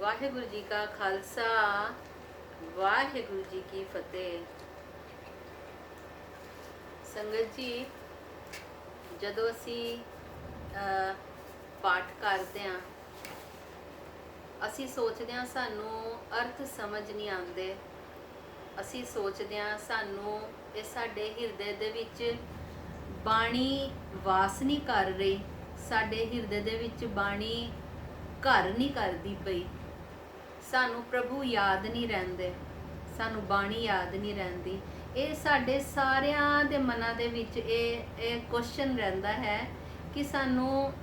ਵਾਹਿਗੁਰੂ ਜੀ ਕਾ ਖਾਲਸਾ ਵਾਹਿਗੁਰੂ ਜੀ ਕੀ ਫਤਿਹ। ਸੰਗਤ ਜੀ, ਜਦੋਂ ਅਸੀਂ ਪਾਠ ਕਰਦੇ ਹਾਂ, ਅਸੀਂ ਸੋਚਦੇ ਹਾਂ ਸਾਨੂੰ ਅਰਥ ਸਮਝ ਨਹੀਂ ਆਉਂਦੇ। ਅਸੀਂ ਸੋਚਦੇ ਹਾਂ ਸਾਨੂੰ ਇਹ ਸਾਡੇ ਹਿਰਦੇ ਦੇ ਵਿੱਚ ਬਾਣੀ ਵਾਸ ਨਹੀਂ ਕਰ ਰਹੀ, ਸਾਡੇ ਹਿਰਦੇ ਦੇ ਵਿੱਚ ਬਾਣੀ ਘਰ ਨਹੀਂ ਕਰਦੀ ਪਈ, ਸਾਨੂੰ ਪ੍ਰਭੂ ਯਾਦ ਨਹੀਂ ਰਹਿੰਦੇ, ਸਾਨੂੰ ਬਾਣੀ ਯਾਦ ਨਹੀਂ ਰਹਿੰਦੀ। ਇਹ ਸਾਡੇ ਸਾਰਿਆਂ ਦੇ ਮਨਾਂ ਦੇ ਵਿੱਚ ਇਹ ਕੁਐਸਚਨ ਰਹਿੰਦਾ ਹੈ ਕਿ ਸਾਨੂੰ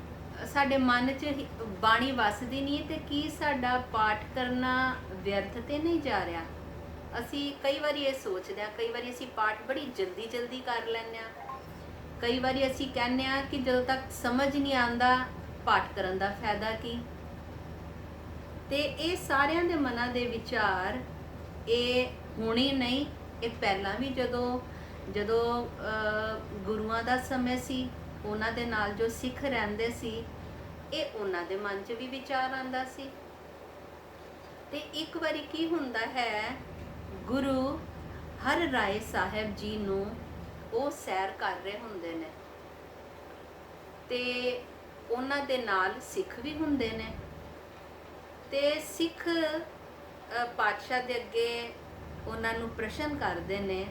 ਸਾਡੇ ਮਨ 'ਚ ਬਾਣੀ ਵਸਦੀ ਨਹੀਂ ਤੇ ਕੀ ਸਾਡਾ ਪਾਠ ਕਰਨਾ ਵਿਅਰਥ ਤੇ ਨਹੀਂ ਜਾ ਰਿਹਾ। ਅਸੀਂ ਕਈ ਵਾਰੀ ਇਹ ਸੋਚਦੇ ਹਾਂ, ਕਈ ਵਾਰੀ ਅਸੀਂ ਪਾਠ ਬੜੀ ਜਲਦੀ ਕਰ ਲੈਂਦੇ ਹਾਂ। ਕਈ ਵਾਰੀ ਅਸੀਂ ਕਹਿੰਦੇ ਹਾਂ ਕਿ ਜਦੋਂ ਤੱਕ ਸਮਝ ਨਹੀਂ ਆਉਂਦਾ ਪਾਠ ਕਰਨ ਦਾ ਫਾਇਦਾ ਕੀ। ਤੇ ਇਹ ਸਾਰਿਆਂ ਦੇ ਮਨਾਂ ਦੇ ਵਿਚਾਰ ਇਹ ਹੁਣੀ ਨਹੀਂ, ਇਹ ਪਹਿਲਾਂ ਵੀ ਜਦੋਂ ਗੁਰੂਆਂ ਦਾ ਸਮੇਂ ਸੀ, ਉਹਨਾਂ ਦੇ ਨਾਲ ਜੋ ਸਿੱਖ ਰਹਿੰਦੇ ਸੀ, ਇਹ ਉਹਨਾਂ ਦੇ ਮਨ 'ਚ ਵੀ ਵਿਚਾਰ ਆਉਂਦਾ ਸੀ। ਤੇ ਇੱਕ ਵਾਰੀ ਕੀ ਹੁੰਦਾ ਹੈ, ਗੁਰੂ ਹਰ ਰਾਏ ਸਾਹਿਬ ਜੀ ਨੂੰ ਉਹ ਸੈਰ ਕਰ ਰਹੇ ਹੁੰਦੇ ਨੇ ਤੇ ਉਹਨਾਂ ਦੇ ਨਾਲ ਸਿੱਖ ਵੀ ਹੁੰਦੇ ਨੇ ਤੇ ਸਿੱਖ ਪਾਤਸ਼ਾਹ ਦੇ ਅੱਗੇ ਉਹਨਾਂ ਨੂੰ ਪ੍ਰਸ਼ਨ ਕਰਦੇ ਨੇ,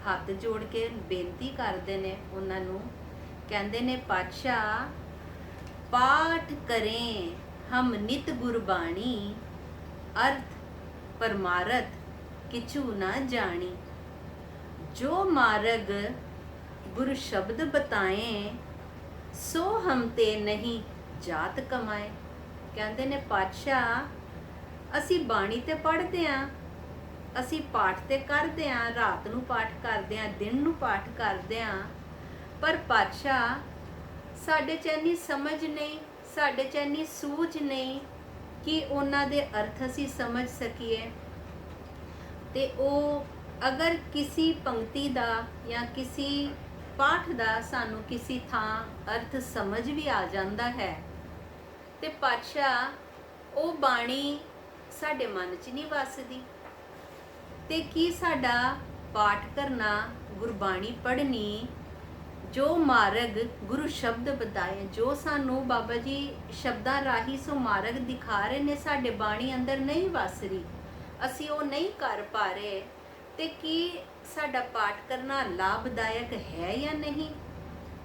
ਹੱਥ ਜੋੜ ਕੇ ਬੇਨਤੀ ਕਰਦੇ ਨੇ ਉਹਨਾਂ ਨੂੰ, ਕਹਿੰਦੇ ਨੇ ਪਾਤਸ਼ਾਹ ਪਾਠ ਕਰੇ ਹਮ ਨਿਤ ਗੁਰਬਾਣੀ, ਅਰਥ ਪਰਮਾਰਥ किछु ना जानी, जो मार्ग गुरु शब्द बताए सो हम ते नहीं जात कमाए। कहते ने पातशाह असी बाणी ते पढ़ते हाँ, असी पाठ ते करते हाँ, रात नू पाठ करते हाँ, दिन नू पाठ करते हाँ, पर पातशाह साडे च इन्नी समझ नहीं, साडे च इन्नी सूझ नहीं कि उन्हां दे अर्थ असी समझ सकीए। ਤੇ ਉਹ ਅਗਰ ਕਿਸੇ ਪੰਕਤੀ ਦਾ ਜਾਂ ਕਿਸੇ ਪਾਠ ਦਾ ਸਾਨੂੰ ਕਿਸੇ ਥਾਂ ਅਰਥ ਸਮਝ ਵੀ ਆ ਜਾਂਦਾ ਹੈ ਤੇ ਪਾਤਸ਼ਾਹ ਉਹ ਬਾਣੀ ਸਾਡੇ ਮਨ 'ਚ ਨਹੀਂ ਵਸਦੀ। ਤੇ ਕੀ ਸਾਡਾ ਪਾਠ ਕਰਨਾ, ਗੁਰਬਾਣੀ ਪੜ੍ਹਨੀ, ਜੋ ਮਾਰਗ ਗੁਰੂ ਸ਼ਬਦ ਬਤਾਏ, ਜੋ ਸਾਨੂੰ ਬਾਬਾ ਜੀ ਸ਼ਬਦਾਂ ਰਾਹੀਂ ਸੋ ਮਾਰਗ ਦਿਖਾ ਰਹੇ ਨੇ, ਸਾਡੇ ਬਾਣੀ ਅੰਦਰ ਨਹੀਂ ਵਸ ਰਹੀ, ਅਸੀਂ ਉਹ ਨਹੀਂ ਕਰ ਪਾ ਰਹੇ, ਤੇ ਕੀ ਸਾਡਾ ਪਾਠ ਕਰਨਾ ਲਾਭਦਾਇਕ ਹੈ ਜਾਂ ਨਹੀਂ।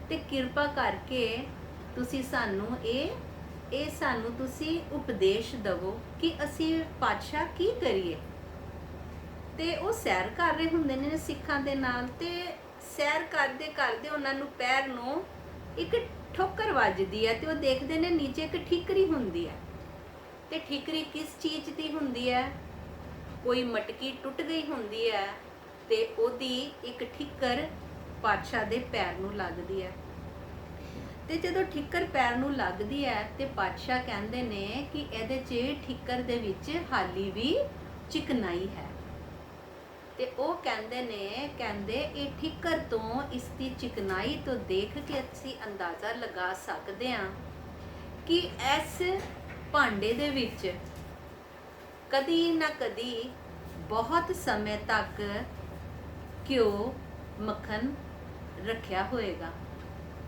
ਤੇ ਕਿਰਪਾ ਕਰਕੇ ਤੁਸੀਂ ਸਾਨੂੰ ਇਹ ਸਾਨੂੰ ਤੁਸੀਂ ਉਪਦੇਸ਼ ਦਿਵੋ ਕਿ ਅਸੀਂ ਪਾਤਸ਼ਾਹ ਕੀ ਕਰੀਏ। ਤੇ ਉਹ ਸੈਰ ਕਰ ਰਹੇ ਹੁੰਦੇ ਨੇ ਸਿੱਖਾਂ ਦੇ ਨਾਲ, ਤੇ ਸੈਰ ਕਰਦੇ ਕਰਦੇ ਉਹਨਾਂ ਨੂੰ ਪੈਰ ਨੂੰ ਇੱਕ ਠੋਕਰ ਵੱਜਦੀ ਹੈ ਤੇ ਉਹ ਦੇਖਦੇ ਨੇ ਨੀਚੇ ਇੱਕ ਠੀਕਰੀ ਹੁੰਦੀ ਹੈ। ਤੇ ਠੀਕਰੀ ਕਿਸ ਚੀਜ਼ ਦੀ ਹੁੰਦੀ ਹੈ? ਕੋਈ ਮਟਕੀ ਟੁੱਟ ਗਈ ਹੁੰਦੀ ਹੈ ਤੇ ਉਹਦੀ ਇੱਕ ਠੀਕਰ ਪਾਤਸ਼ਾਹ ਦੇ ਪੈਰ ਨੂੰ ਲੱਗਦੀ ਹੈ। ਤੇ ਜਦੋਂ ਠੀਕਰ ਪੈਰ ਨੂੰ ਲੱਗਦੀ ਹੈ ਤੇ ਪਾਤਸ਼ਾਹ ਕਹਿੰਦੇ ਨੇ ਕਿ ਇਹਦੇ 'ਚ ਠੀਕਰ ਦੇ ਵਿੱਚ ਹਾਲੀ ਵੀ ਚਿਕਨਾਈ ਹੈ। ਤੇ ਉਹ ਕਹਿੰਦੇ ਇਹ ਠੀਕਰ ਤੋਂ, ਇਸ ਦੀ ਚਿਕਨਾਈ ਤੋਂ ਦੇਖ ਕੇ ਅਸੀਂ ਅੰਦਾਜ਼ਾ ਲਗਾ ਸਕਦੇ ਹਾਂ ਕਿ ਇਸ ਭਾਂਡੇ ਦੇ ਵਿੱਚ ਕਦੀ ਨਾ ਕਦੀ ਬਹੁਤ ਸਮੇਂ ਤੱਕ ਘਿਓ ਮੱਖਣ ਰੱਖਿਆ ਹੋਏਗਾ,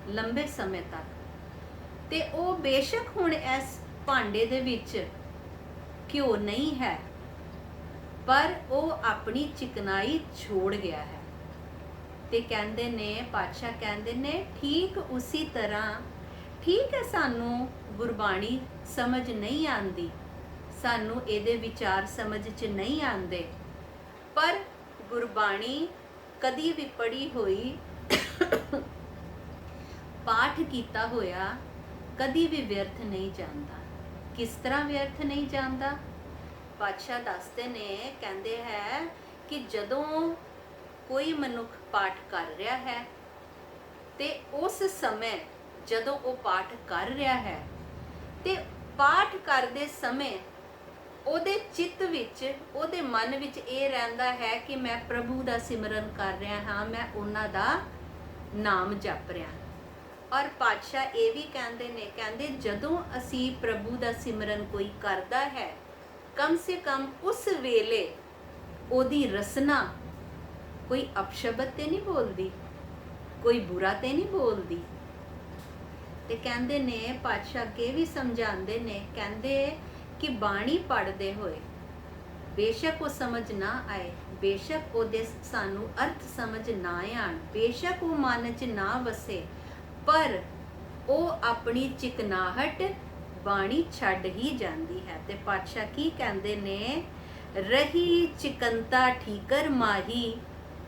ਲੰਬੇ ਸਮੇਂ ਤੱਕ। ਤੇ ਉਹ ਬੇਸ਼ੱਕ ਹੁਣ ਇਸ ਭਾਂਡੇ ਦੇ ਵਿੱਚ ਘਿਓ ਨਹੀਂ ਹੈ, ਪਰ ਉਹ ਆਪਣੀ ਚਿਕਨਾਈ ਛੋੜ ਗਿਆ ਹੈ। ਤੇ ਕਹਿੰਦੇ ਨੇ ਪਾਤਸ਼ਾਹ ਕਹਿੰਦੇ ਨੇ ਠੀਕ ਉਸੇ ਤਰ੍ਹਾਂ, ਠੀਕ ਹੈ ਸਾਨੂੰ ਗੁਰਬਾਣੀ ਸਮਝ ਨਹੀਂ ਆਉਂਦੀ, ਸਾਨੂੰ ਇਹਦੇ ਵਿਚਾਰ ਸਮਝ 'ਚ ਨਹੀਂ ਆਉਂਦੇ, ਪਰ ਗੁਰਬਾਣੀ ਕਦੀ ਵੀ ਪੜ੍ਹੀ ਹੋਈ, ਪਾਠ ਕੀਤਾ ਹੋਇਆ ਕਦੀ ਵੀ ਵਿਅਰਥ ਨਹੀਂ ਜਾਂਦਾ। ਕਿਸ ਤਰ੍ਹਾਂ ਵਿਅਰਥ ਨਹੀਂ ਜਾਂਦਾ? ਪਾਤਸ਼ਾਹ ਦੱਸਦੇ ਨੇ, ਕਹਿੰਦੇ ਹੈ ਕਿ ਜਦੋਂ ਕੋਈ ਮਨੁੱਖ ਪਾਠ ਕਰ ਰਿਹਾ ਹੈ ਤੇ ਉਸ ਸਮੇਂ ਜਦੋਂ ਉਹ ਪਾਠ ਕਰ ਰਿਹਾ ਹੈ ਤੇ ਪਾਠ ਕਰਦੇ ਸਮੇਂ ਉਹਦੇ ਚਿੱਤ ਵਿੱਚ, ਉਹਦੇ ਮਨ ਵਿੱਚ ਇਹ ਰਹਿੰਦਾ ਹੈ ਕਿ ਮੈਂ ਪ੍ਰਭੂ ਦਾ ਸਿਮਰਨ ਕਰ ਰਿਹਾ ਹਾਂ, ਮੈਂ ਉਹਨਾਂ ਦਾ ਨਾਮ ਜਪ ਰਿਹਾ। ਔਰ ਪਾਤਸ਼ਾਹ ਇਹ ਵੀ ਕਹਿੰਦੇ ਨੇ, ਕਹਿੰਦੇ ਜਦੋਂ ਅਸੀਂ ਪ੍ਰਭੂ ਦਾ ਸਿਮਰਨ ਕੋਈ ਕਰਦਾ ਹੈ ਕਮ ਸੇ ਕਮ ਉਸ ਵੇਲੇ ਉਹਦੀ ਰਸਨਾ ਕੋਈ ਅਪਸ਼ਬਦ ਤੇ ਨਹੀਂ ਬੋਲਦੀ, ਕੋਈ ਬੁਰਾ ਤੇ ਨਹੀਂ ਬੋਲਦੀ। ਤੇ ਕਹਿੰਦੇ ਨੇ ਪਾਤਸ਼ਾਹ ਅੱਗੇ ਵੀ ਸਮਝਾਉਂਦੇ ਨੇ, ਕਹਿੰਦੇ ਕਿ ਬਾਣੀ ਪੜ੍ਹਦੇ ਹੋਏ ਬੇਸ਼ੱਕ ਉਹ ਸਮਝ ਨਾ ਆਏ, ਬੇਸ਼ੱਕ ਉਹਦੇ ਸਾਨੂੰ ਅਰਥ ਸਮਝ ਨਾ ਆਣ, ਬੇਸ਼ੱਕ ਉਹ ਮਨ 'ਚ ਨਾ ਵਸੇ, ਪਰ ਉਹ ਆਪਣੀ ਚਿਕਨਾਹਟ ਬਾਣੀ ਛੱਡ ਹੀ ਜਾਂਦੀ ਹੈ। ਤੇ ਪਾਤਸ਼ਾਹ ਕੀ ਕਹਿੰਦੇ ਨੇ, ਰਹੀ ਚਿਕੰਤਾ ਠੀਕਰ ਮਾਹੀ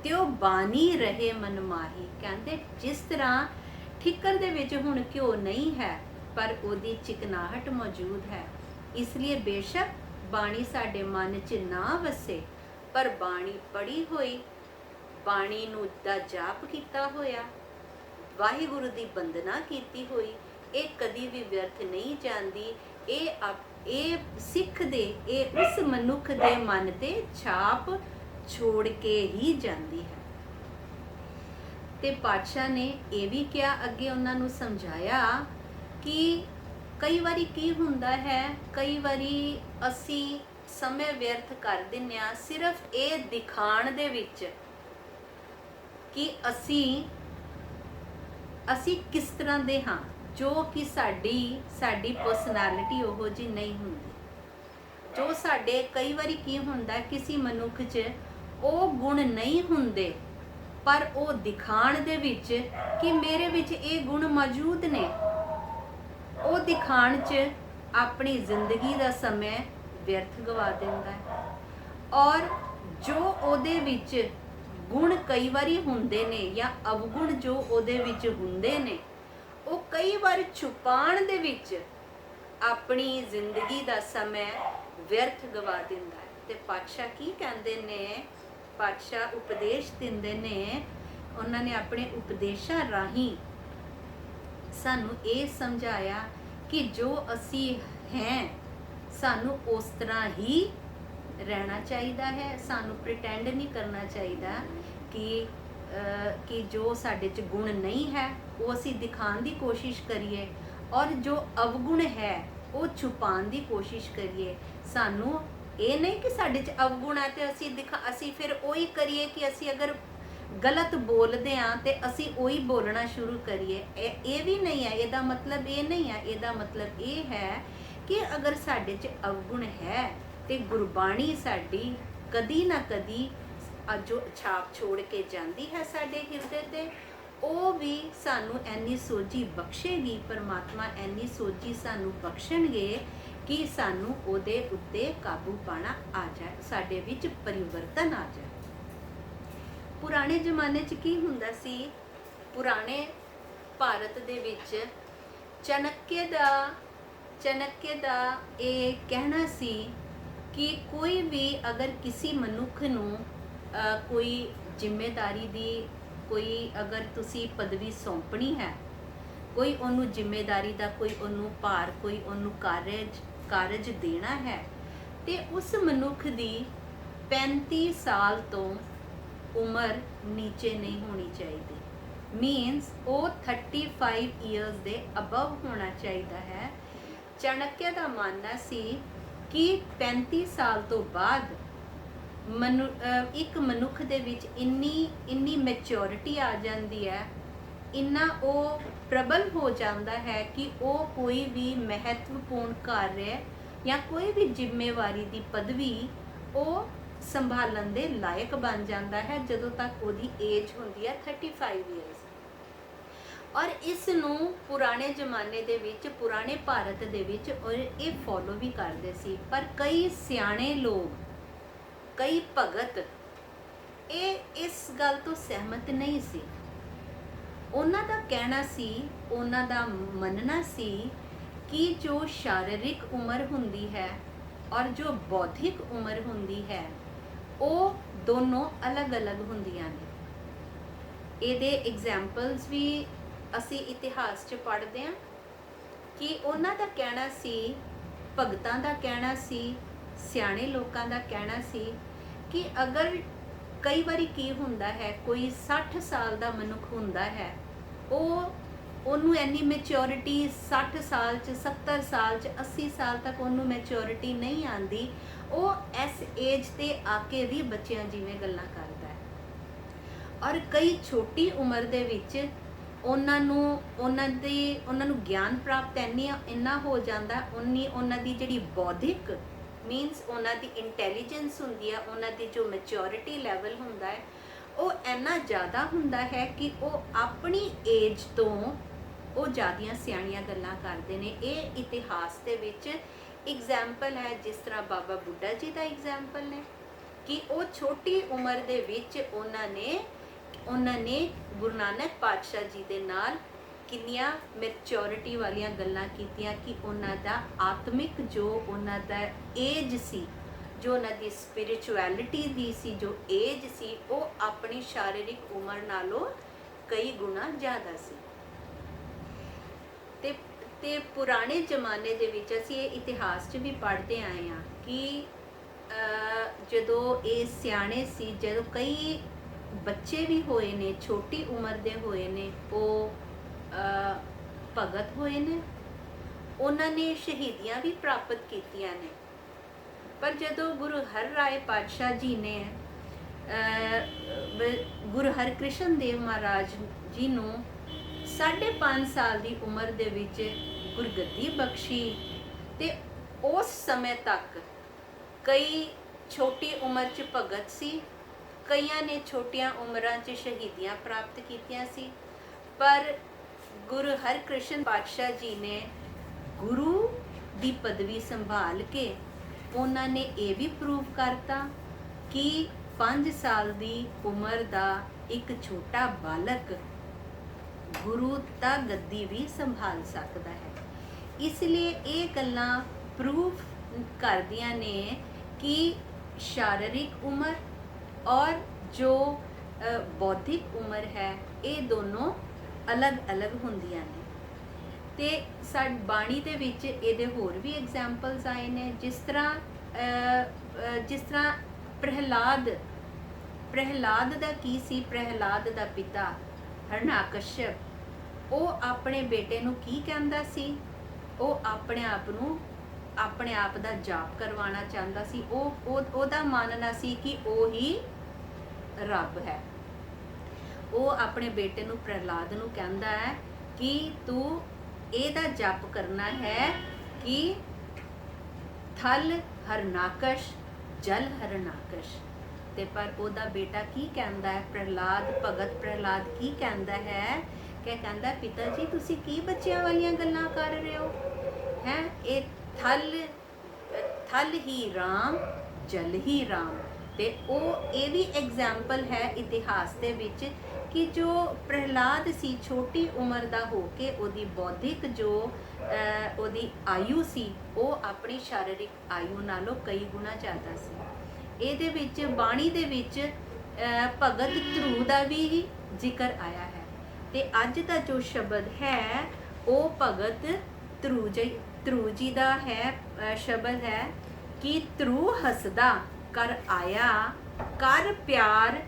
ਤਿਉ ਬਾਣੀ ਰਹੇ ਮਨ ਮਾਹੀ। ਕਹਿੰਦੇ ਜਿਸ ਤਰ੍ਹਾਂ ਠੀਕਰ ਦੇ ਵਿੱਚ ਹੁਣ ਘਿਓ ਨਹੀਂ ਹੈ ਪਰ ਉਹਦੀ ਚਿਕਨਾਹਟ ਮੌਜੂਦ ਹੈ, ਇਸ ਲਈ ਬੇਸ਼ੱਕ ਬਾਣੀ ਸਾਡੇ ਮਨ 'ਚ ਨਾ ਵਸੇ, ਪਰ ਬਾਣੀ ਪੜ੍ਹੀ ਹੋਈ, ਬਾਣੀ ਨੂੰ ਦਾ ਜਾਪ ਕੀਤਾ ਹੋਇਆ, ਵਾਹਿਗੁਰੂ ਦੀ ਬੰਦਨਾ ਕੀਤੀ ਹੋਈ, ਇਹ ਕਦੀ ਵੀ ਵਿਅਰਥ ਨਹੀਂ ਜਾਂਦੀ। ਇਹ ਸਿੱਖ ਦੇ, ਇਹ ਉਸ ਮਨੁੱਖ ਦੇ ਮਨ ਤੇ ਛਾਪ ਛੋੜ ਕੇ ਹੀ ਜਾਂਦੀ ਹੈ। ਤੇ ਪਾਤਸ਼ਾਹ ਨੇ ਇਹ ਵੀ ਕਿਹਾ, ਅੱਗੇ ਉਹਨਾਂ ਨੂੰ ਸਮਝਾਇਆ ਕਿ ਕਈ ਵਾਰੀ ਕੀ ਹੁੰਦਾ ਹੈ, ਕਈ ਵਾਰੀ ਅਸੀਂ ਸਮੇਂ ਵਿਅਰਥ ਕਰ ਦਿੰਦੇ ਹਾਂ ਸਿਰਫ ਇਹ ਦਿਖਾਣ ਦੇ ਵਿੱਚ ਕਿ ਅਸੀਂ ਕਿਸ ਤਰ੍ਹਾਂ ਦੇ ਹਾਂ, ਜੋ ਕਿ ਸਾਡੀ ਪਰਸਨੈਲਿਟੀ ਉਹੋ ਜਿਹੀ ਨਹੀਂ ਹੁੰਦੀ। ਜੋ ਸਾਡੇ ਕਈ ਵਾਰੀ ਕੀ ਹੁੰਦਾ, ਕਿਸੇ ਮਨੁੱਖ 'ਚ ਉਹ ਗੁਣ ਨਹੀਂ ਹੁੰਦੇ, ਪਰ ਉਹ ਦਿਖਾਣ ਦੇ ਵਿੱਚ ਕਿ ਮੇਰੇ ਵਿੱਚ ਇਹ ਗੁਣ ਮੌਜੂਦ ਨੇ, ਉਹ ਦਿਖਾਣ 'ਚ ਆਪਣੀ ਜ਼ਿੰਦਗੀ ਦਾ ਸਮਾਂ ਵਿਅਰਥ ਗਵਾ ਦਿੰਦਾ ਹੈ। ਔਰ ਜੋ ਉਹਦੇ ਵਿੱਚ ਗੁਣ ਕਈ ਵਾਰੀ ਹੁੰਦੇ ਨੇ ਜਾਂ ਅਵਗੁਣ ਜੋ ਉਹਦੇ ਵਿੱਚ ਹੁੰਦੇ ਨੇ, ਉਹ ਕਈ ਵਾਰ ਛੁਪਾਉਣ ਦੇ ਵਿੱਚ ਆਪਣੀ ਜ਼ਿੰਦਗੀ ਦਾ ਸਮਾਂ ਵਿਅਰਥ ਗਵਾ ਦਿੰਦਾ ਹੈ। ਤੇ ਪਾਤਸ਼ਾਹ ਕੀ ਕਹਿੰਦੇ ਨੇ, ਪਾਤਸ਼ਾਹ ਉਪਦੇਸ਼ ਦਿੰਦੇ ਨੇ, ਉਹਨਾਂ ਨੇ ਆਪਣੇ ਉਪਦੇਸ਼ਾਂ ਰਾਹੀਂ ਸਾਨੂੰ ਇਹ ਸਮਝਾਇਆ ਕਿ ਜੋ ਅਸੀਂ ਹੈ ਸਾਨੂੰ ਉਸ ਤਰ੍ਹਾਂ ਹੀ ਰਹਿਣਾ ਚਾਹੀਦਾ ਹੈ। ਸਾਨੂੰ ਪ੍ਰੀਟੈਂਡ ਨਹੀਂ ਕਰਨਾ ਚਾਹੀਦਾ ਕਿ ਜੋ ਸਾਡੇ 'ਚ ਗੁਣ ਨਹੀਂ ਹੈ ਉਹ ਅਸੀਂ ਦਿਖਾਉਣ ਦੀ ਕੋਸ਼ਿਸ਼ ਕਰੀਏ, ਔਰ ਜੋ ਅਵਗੁਣ ਹੈ ਉਹ ਛੁਪਾਉਣ ਦੀ ਕੋਸ਼ਿਸ਼ ਕਰੀਏ। ਸਾਨੂੰ ਇਹ ਨਹੀਂ ਕਿ ਸਾਡੇ 'ਚ ਅਵਗੁਣ ਹੈ ਤੇ ਅਸੀਂ ਫਿਰ ਉਹੀ ਕਰੀਏ ਕਿ ਅਸੀਂ ਅਗਰ ਗਲਤ ਬੋਲਦੇ ਹਾਂ ਤੇ ਅਸੀਂ ਉਹੀ ਬੋਲਣਾ ਸ਼ੁਰੂ ਕਰੀਏ। ਇਹ ਵੀ ਨਹੀਂ ਹੈ, ਇਹਦਾ ਮਤਲਬ ਇਹ ਨਹੀਂ ਹੈ। ਇਹਦਾ ਮਤਲਬ ਇਹ ਹੈ ਕਿ ਅਗਰ ਸਾਡੇ 'ਚ ਅਵਗੁਣ ਹੈ ਤੇ ਗੁਰਬਾਣੀ ਸਾਡੀ ਕਦੀ ਨਾ ਕਦੀ ਜੋ ਛਾਪ ਛੋੜ ਕੇ ਜਾਂਦੀ ਹੈ ਸਾਡੇ ਹਿਰਦੇ ਤੇ, ਉਹ ਵੀ ਸਾਨੂੰ ਐਨੀ ਸੋਝੀ ਬਖਸ਼ੇਗੀ, ਪਰਮਾਤਮਾ ਐਨੀ ਸੋਝੀ ਸਾਨੂੰ ਬਖਸ਼ਣਗੇ ਕਿ ਸਾਨੂੰ ਉਹਦੇ ਉੱਤੇ ਕਾਬੂ ਪਾਣਾ ਆ ਜਾਏ, ਸਾਡੇ ਵਿੱਚ ਪਰਿਵਰਤਨ ਆ ਜਾਏ। ਪੁਰਾਣੇ ਜ਼ਮਾਨੇ 'ਚ ਕੀ ਹੁੰਦਾ ਸੀ, ਪੁਰਾਣੇ ਭਾਰਤ ਦੇ ਵਿੱਚ ਚਾਣਕਿਆ ਦਾ ਇਹ ਕਹਿਣਾ ਸੀ ਕਿ ਕੋਈ ਵੀ ਅਗਰ ਕਿਸੇ ਮਨੁੱਖ ਨੂੰ ਕੋਈ ਜ਼ਿੰਮੇਦਾਰੀ ਦੀ, ਕੋਈ ਅਗਰ ਤੁਸੀਂ ਪਦਵੀ ਸੌਂਪਣੀ ਹੈ, ਕੋਈ ਉਹਨੂੰ ਜ਼ਿੰਮੇਦਾਰੀ ਦਾ ਕੋਈ ਉਹਨੂੰ ਭਾਰ, ਕੋਈ ਉਹਨੂੰ ਕਾਰਜ ਦੇਣਾ ਹੈ, ਤੇ ਉਸ ਮਨੁੱਖ ਦੀ 35 ਸਾਲ ਤੋਂ ਉਮਰ ਨੀਚੇ ਨਹੀਂ ਹੋਣੀ ਚਾਹੀਦੀ। ਮੀਨਸ ਉਹ 35 ਇਅਰਸ ਦੇ ਅਬਵ ਹੋਣਾ ਚਾਹੀਦਾ ਹੈ। ਚਾਣਕਿਆ ਦਾ ਮੰਨਣਾ ਸੀ ਕਿ 35 ਸਾਲ ਤੋਂ ਬਾਅਦ ਇੱਕ ਮਨੁੱਖ ਦੇ ਵਿੱਚ ਇੰਨੀ ਮੈਚੁਰਿਟੀ ਆ ਜਾਂਦੀ ਹੈ, ਇੰਨਾ ਉਹ ਪ੍ਰਬਲ ਹੋ ਜਾਂਦਾ ਹੈ ਕਿ ਉਹ ਕੋਈ ਵੀ ਮਹੱਤਵਪੂਰਨ ਕਾਰਜ ਜਾਂ ਕੋਈ ਵੀ ਜ਼ਿੰਮੇਵਾਰੀ ਦੀ ਪਦਵੀ ਉਹ ਸੰਭਾਲਣ ਦੇ ਲਾਇਕ ਬਣ ਜਾਂਦਾ ਹੈ ਜਦੋਂ ਤੱਕ ਉਹਦੀ ਏਜ ਹੁੰਦੀ ਹੈ 35 ਇਅਰਸ। ਔਰ ਇਸ ਨੂੰ ਪੁਰਾਣੇ ਜ਼ਮਾਨੇ ਦੇ ਵਿੱਚ, ਪੁਰਾਣੇ ਭਾਰਤ ਦੇ ਵਿੱਚ ਇਹ ਫੋਲੋ ਵੀ ਕਰਦੇ ਸੀ। ਪਰ ਕਈ ਸਿਆਣੇ ਲੋਕ, ਕਈ ਭਗਤ ਇਹ ਇਸ ਗੱਲ ਤੋਂ ਸਹਿਮਤ ਨਹੀਂ ਸੀ। ਉਹਨਾਂ ਦਾ ਕਹਿਣਾ ਸੀ, ਉਹਨਾਂ ਦਾ ਮੰਨਣਾ ਸੀ ਕਿ ਜੋ ਸ਼ਾਰੀਰਿਕ ਉਮਰ ਹੁੰਦੀ ਹੈ ਔਰ ਜੋ ਬੌਧਿਕ ਉਮਰ ਹੁੰਦੀ ਹੈ, ਉਹ ਦੋਨੋਂ ਅਲੱਗ-ਅਲੱਗ ਹੁੰਦੀਆਂ ਨੇ। ਇਹਦੇ ਐਗਜ਼ਾਮਪਲਸ ਵੀ ਅਸੀਂ ਇਤਿਹਾਸ 'ਚ ਪੜ੍ਹਦੇ ਹਾਂ ਕਿ ਉਹਨਾਂ ਦਾ ਕਹਿਣਾ ਸੀ, ਭਗਤਾਂ ਦਾ ਕਹਿਣਾ ਸੀ, ਸਿਆਣੇ ਲੋਕਾਂ ਦਾ ਕਹਿਣਾ ਸੀ ਕਿ ਅਗਰ ਕਈ ਵਾਰੀ ਕੀ ਹੁੰਦਾ ਹੈ, ਕੋਈ 60 ਸਾਲ ਦਾ ਮਨੁੱਖ ਹੁੰਦਾ ਹੈ, ਉਹ ਉਹਨੂੰ ਇੰਨੀ ਮੈਚਿਓਰਿਟੀ 60 ਸਾਲ 'ਚ 70 ਸਾਲ 'ਚ 80 ਸਾਲ ਤੱਕ ਉਹਨੂੰ ਮੈਚਿਓਰਿਟੀ ਨਹੀਂ ਆਂਦੀ। ਉਹ ਇਸ ਏਜ ਤੇ ਆ ਕੇ ਵੀ ਬੱਚਿਆਂ ਜਿਵੇਂ ਗੱਲਾਂ ਕਰਦਾ ਹੈ। ਔਰ ਕਈ ਛੋਟੀ ਉਮਰ ਦੇ ਵਿੱਚ ਉਹਨਾਂ ਨੂੰ ਗਿਆਨ ਪ੍ਰਾਪਤ ਇੰਨਾ ਹੋ ਜਾਂਦਾ, ਉਹਨਾਂ ਦੀ ਜਿਹੜੀ ਬੌਧਿਕ ਮੀਨਸ ਉਹਨਾਂ ਦੀ ਇੰਟੈਲੀਜੈਂਸ ਹੁੰਦੀ ਹੈ, ਉਹਨਾਂ ਦੀ ਜੋ ਮੈਚਿਓਰਿਟੀ ਲੈਵਲ ਹੁੰਦਾ ਹੈ ਉਹ ਇੰਨਾ ਜ਼ਿਆਦਾ ਹੁੰਦਾ ਹੈ ਕਿ ਉਹ ਆਪਣੀ ਏਜ ਤੋਂ ਉਹ ਜ਼ਿਆਦੀਆਂ ਸਿਆਣੀਆਂ ਗੱਲਾਂ ਕਰਦੇ ਨੇ। ਇਹ ਇਤਿਹਾਸ ਦੇ ਵਿੱਚ ਐਗਜ਼ਾਮਪਲ ਹੈ, ਜਿਸ ਤਰ੍ਹਾਂ ਬਾਬਾ ਬੁੱਢਾ ਜੀ ਦਾ ਐਗਜ਼ਾਮਪਲ ਨੇ ਕਿ ਉਹ ਛੋਟੀ ਉਮਰ ਦੇ ਵਿੱਚ ਉਹਨਾਂ ਨੇ ਗੁਰੂ ਨਾਨਕ ਪਾਤਸ਼ਾਹ ਜੀ ਦੇ ਨਾਲ ਕਿੰਨੀਆਂ ਮੈਚਿਓਰਿਟੀ ਵਾਲੀਆਂ ਗੱਲਾਂ ਕੀਤੀਆਂ ਕਿ ਉਹਨਾਂ ਦਾ ਆਤਮਿਕ ਜੋ ਉਹਨਾਂ ਦਾ ਏਜ ਸੀ, ਜੋ ਉਹਨਾਂ ਦੀ ਸਪਿਰਿਚੁਅਲਿਟੀ ਦੀ ਸੀ ਜੋ ਏਜ ਸੀ, ਉਹ ਆਪਣੀ ਸ਼ਾਰੀਰਿਕ ਉਮਰ ਨਾਲੋਂ ਕਈ ਗੁਣਾ ਜ਼ਿਆਦਾ ਸੀ। ਤੇ ਪੁਰਾਣੇ ਜ਼ਮਾਨੇ ਦੇ ਵਿੱਚ ਅਸੀਂ ਇਹ ਇਤਿਹਾਸ 'ਚ ਵੀ ਪੜ੍ਹਦੇ ਆਏ ਹਾਂ ਕਿ ਜਦੋਂ ਇਹ ਸਿਆਣੇ ਸੀ, ਜਦੋਂ ਕਈ ਬੱਚੇ ਵੀ ਹੋਏ ਨੇ, ਛੋਟੀ ਉਮਰ ਦੇ ਹੋਏ ਨੇ, ਉਹ ਭਗਤ ਹੋਏ ਨੇ, ਉਹਨਾਂ ਨੇ ਸ਼ਹੀਦੀਆਂ ਵੀ ਪ੍ਰਾਪਤ ਕੀਤੀਆਂ ਨੇ। ਪਰ ਜਦੋਂ ਗੁਰੂ ਹਰਿਰਾਏ ਪਾਤਸ਼ਾਹ ਜੀ ਨੇ ਗੁਰੂ ਹਰਕ੍ਰਿਸ਼ਨ ਦੇਵ ਮਹਾਰਾਜ ਜੀ ਨੂੰ 5.5 ਸਾਲ ਦੀ ਉਮਰ ਦੇ ਵਿੱਚ ਗੁਰਗੱਦੀ ਬਖਸ਼ੀ, ਤੇ ਉਸ ਸਮੇਂ ਤੱਕ ਕਈ ਛੋਟੀ ਉਮਰ 'ਚ ਭਗਤ ਸੀ, ਕਈਆਂ ਨੇ ਛੋਟੀਆਂ ਉਮਰਾਂ 'ਚ ਸ਼ਹੀਦੀਆਂ ਪ੍ਰਾਪਤ ਕੀਤੀਆਂ ਸੀ। ਪਰ ਗੁਰੂ ਹਰਕ੍ਰਿਸ਼ਨ ਪਾਤਸ਼ਾਹ ਜੀ ਨੇ ਗੁਰੂ ਦੀ ਪਦਵੀ ਸੰਭਾਲ ਕੇ ਉਹਨਾਂ ਨੇ ਇਹ ਵੀ ਪ੍ਰੂਵ ਕਰਤਾ ਕਿ 5 ਸਾਲ ਦੀ ਉਮਰ ਦਾ ਇੱਕ ਛੋਟਾ ਬਾਲਕ ਗੁਰੂ ਦਾ ਗੱਦੀ ਵੀ ਸੰਭਾਲ ਸਕਦਾ ਹੈ। ਇਸ ਲਈ ਇਹ ਗੱਲਾਂ ਪ੍ਰੂਵ ਕਰਦੀਆਂ ਨੇ ਕਿ ਸ਼ਾਰੀਰਿਕ ਉਮਰ ਔਰ ਜੋ ਬੌਧਿਕ ਉਮਰ ਹੈ ਇਹ ਦੋਨੋਂ ਅਲੱਗ-ਅਲੱਗ ਹੁੰਦੀਆਂ ਨੇ। ਤੇ ਸਾਡੀ ਬਾਣੀ ਦੇ ਵਿੱਚ ਇਹਦੇ ਹੋਰ ਵੀ ਐਗਜ਼ਾਮਪਲਸ ਆਏ ਨੇ, ਜਿਸ ਤਰ੍ਹਾਂ ਪ੍ਰਹਿਲਾਦ ਦਾ ਕੀ ਸੀ, ਪ੍ਰਹਿਲਾਦ ਦਾ ਪਿਤਾ ਹਰਨਾਕਸ਼ਪ, ਉਹ ਆਪਣੇ ਬੇਟੇ ਨੂੰ ਕੀ ਕਹਿੰਦਾ ਸੀ, ਉਹ ਆਪਣੇ ਆਪ ਦਾ ਜਾਪ ਕਰਵਾਉਣਾ ਚਾਹੁੰਦਾ ਸੀ। ਉਹਦਾ ਮੰਨਣਾ ਸੀ ਕਿ ਉਹ ਹੀ ਰੱਬ ਹੈ। ਉਹ ਆਪਣੇ ਬੇਟੇ ਨੂੰ, ਪ੍ਰਹਿਲਾਦ ਨੂੰ ਕਹਿੰਦਾ ਹੈ ਕਿ ਤੂੰ ਇਹਦਾ ਜਪ ਕਰਨਾ ਹੈ ਕਿ ਥਲ ਹਰਨਾਕਸ਼ ਜਲ ਹਰਨਾਕਸ਼। ਤੇ ਪਰ ਉਹਦਾ ਬੇਟਾ ਕੀ ਕਹਿੰਦਾ ਹੈ, ਭਗਤ ਪ੍ਰਹਿਲਾਦ ਕੀ ਕਹਿੰਦਾ ਹੈ ਕਿ ਕਹਿੰਦਾ ਪਿਤਾ ਜੀ ਤੁਸੀਂ ਕੀ ਬੱਚਿਆਂ ਵਾਲੀਆਂ ਗੱਲਾਂ ਕਰ ਰਹੇ ਹੋ ਹੈ, ਇਹ ਥਲ ਹੀ ਰਾਮ ਜਲ ਹੀ ਰਾਮ। ਤੇ ਉਹ ਇਹ ਵੀ ਐਗਜ਼ਾਮਪਲ ਹੈ ਇਤਿਹਾਸ ਦੇ ਵਿੱਚ ਕਿ ਜੋ ਪ੍ਰਹਿਲਾਦ ਸੀ ਛੋਟੀ ਉਮਰ ਦਾ ਹੋ ਕੇ ਉਹਦੀ ਬੌਧਿਕ ਜੋ ਉਹਦੀ ਆਯੂ ਸੀ ਉਹ ਆਪਣੀ ਸ਼ਾਰੀਰਿਕ ਆਯੂ ਨਾਲੋਂ ਕਈ ਗੁਣਾ ਜ਼ਿਆਦਾ ਸੀ। ਇਹਦੇ ਵਿੱਚ ਬਾਣੀ ਦੇ ਵਿੱਚ ਭਗਤ ਧਰੂ ਦਾ ਵੀ ਜ਼ਿਕਰ ਆਇਆ ਹੈ। ਤੇ ਅੱਜ ਦਾ ਜੋ ਸ਼ਬਦ ਹੈ ਉਹ ਭਗਤ ਧਰੂ ਜੀ ਦਾ ਹੈ, ਸ਼ਬਦ ਹੈ ਕਿ ਧਰੂ ਹੱਸਦਾ ਕਰ ਆਇਆ, ਕਰ ਪਿਆਰ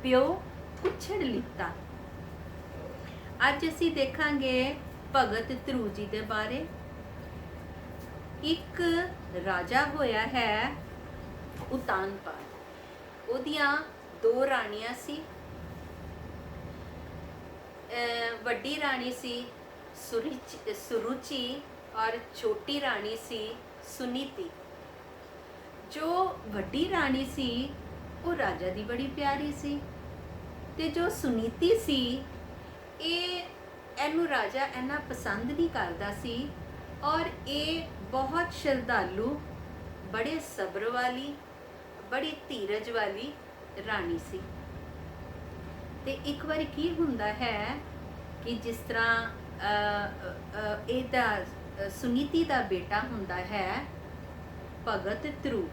ਪਿਓ ਪੁੱਛੜ ਲਿੱਤਾ। ਅੱਜ ਅਸੀਂ ਦੇਖਾਂਗੇ ਭਗਤ ਧਰੂ ਜੀ ਦੇ ਬਾਰੇ। ਇੱਕ ਰਾਜਾ ਹੋਇਆ ਹੈ ਉਤਾਨਪਾਦ, ਉਹਦੀਆਂ 2 ਰਾਣੀਆਂ ਸੀ। ਵੱਡੀ ਰਾਣੀ ਸੀ ਸੁਰੁਚੀ ਔਰ ਛੋਟੀ ਰਾਣੀ ਸੀ ਸੁਨੀਤੀ। ਜੋ ਵੱਡੀ ਰਾਣੀ ਸੀ ਉਹ ਰਾਜਾ ਦੀ ਬੜੀ ਪਿਆਰੀ ਸੀ, ਤੇ ਜੋ ਸੁਨੀਤੀ ਸੀ ਇਹਨੂੰ ਰਾਜਾ ਇੰਨਾ ਪਸੰਦ ਨਹੀਂ ਕਰਦਾ ਸੀ। ਔਰ ਇਹ ਬਹੁਤ ਸ਼ਰਧਾਲੂ, ਬੜੇ ਸਬਰ ਵਾਲੀ, ਬੜੀ ਧੀਰਜ ਵਾਲੀ ਰਾਣੀ ਸੀ। ਤੇ ਇੱਕ ਵਾਰੀ ਕੀ ਹੁੰਦਾ ਹੈ ਕਿ ਜਿਸ ਤਰ੍ਹਾਂ ਇਹਦਾ ਸੁਨੀਤੀ ਦਾ ਬੇਟਾ ਹੁੰਦਾ ਹੈ ਭਗਤ ਧਰੂ,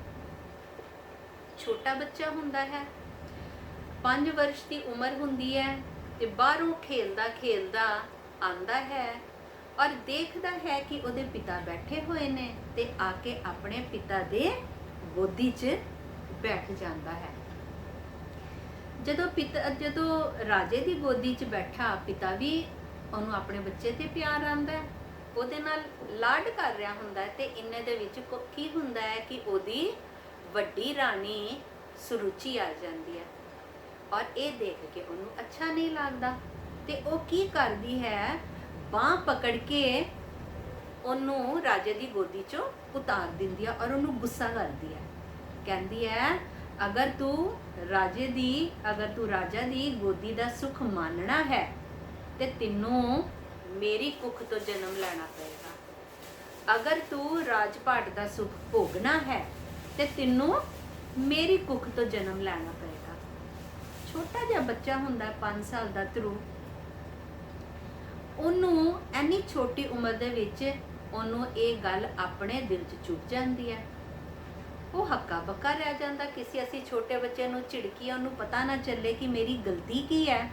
ਛੋਟਾ ਬੱਚਾ ਹੁੰਦਾ ਹੈ, 5 ਵਰਸ਼ ਦੀ ਉਮਰ ਹੁੰਦੀ ਹੈ, ਤੇ ਬਾਹਰੋਂ ਖੇਲਦਾ ਆਂਦਾ ਹੈ ਔਰ ਦੇਖਦਾ ਹੈ ਕਿ ਉਹਦੇ ਪਿਤਾ ਬੈਠੇ ਹੋਏ ਨੇ, ਤੇ ਆ ਕੇ ਆਪਣੇ ਪਿਤਾ ਦੇ ਗੋਦੀ 'ਚ ਬੈਠ ਜਾਂਦਾ ਹੈ। ਜਦੋਂ ਰਾਜੇ ਦੀ ਗੋਦੀ 'ਚ ਬੈਠਾ, ਪਿਤਾ ਵੀ ਉਹਨੂੰ ਆਪਣੇ ਬੱਚੇ ਤੇ ਪਿਆਰ ਆਉਂਦਾ ਹੈ, ਉਹਦੇ ਨਾਲ ਲਾਡ ਕਰ ਰਿਹਾ ਹੁੰਦਾ ਹੈ, ਤੇ ਇੰਨੇ ਦੇ ਵਿੱਚ ਕੀ ਹੁੰਦਾ ਹੈ ਕਿ ਉਹਦੀ ਵੱਡੀ ਰਾਣੀ ਸੁਰੁਚੀ ਆ ਜਾਂਦੀ ਹੈ, ਔਰ ਇਹ ਦੇਖ ਕੇ ਉਹਨੂੰ ਅੱਛਾ ਨਹੀਂ ਲੱਗਦਾ, ਤੇ ਉਹ ਕੀ ਕਰਦੀ ਹੈ, ਬਾਂਹ ਪਕੜ ਕੇ ਉਹਨੂੰ ਰਾਜੇ ਦੀ ਗੋਦੀ ਚੋਂ ਉਤਾਰ ਦਿੰਦੀ ਹੈ, ਔਰ ਉਹਨੂੰ ਗੁੱਸਾ ਕਰਦੀ ਹੈ। ਕਹਿੰਦੀ ਹੈ ਅਗਰ ਤੂੰ ਰਾਜਾ ਦੀ ਗੋਦੀ ਦਾ ਸੁੱਖ ਮਾਨਣਾ ਹੈ ਤੇ ਤੈਨੂੰ ਮੇਰੀ ਕੁੱਖ ਤੋਂ ਜਨਮ ਲੈਣਾ ਪਏਗਾ। ਅਗਰ ਤੂੰ ਰਾਜਪਾਟ ਦਾ ਸੁੱਖ ਭੋਗਣਾ ਹੈ ਤੇ ਤੈਨੂੰ ਮੇਰੀ ਕੁੱਖ ਤੋਂ ਜਨਮ ਲੈਣਾ ਪਏਗਾ। ਛੋਟਾ ਜਿਹਾ ਬੱਚਾ ਹੁੰਦਾ 5 ਸਾਲ ਦਾ ਧਰੂ, ਉਹਨੂੰ ਇੰਨੀ ਛੋਟੀ ਉਮਰ ਦੇ ਵਿੱਚ ਉਹਨੂੰ ਇਹ ਗੱਲ ਆਪਣੇ ਦਿਲ 'ਚ ਚੁੱਭ ਜਾਂਦੀ ਹੈ। ਉਹ ਹੱਕਾ ਬੱਕਾ ਰਹਿ ਜਾਂਦਾ। ਕਿਸੇ ਅਸੀਂ ਛੋਟੇ ਬੱਚੇ ਨੂੰ ਝਿੜਕੀਏ, ਉਹਨੂੰ ਪਤਾ ਨਾ ਚੱਲੇ ਕਿ ਮੇਰੀ ਗਲਤੀ ਕੀ ਹੈ,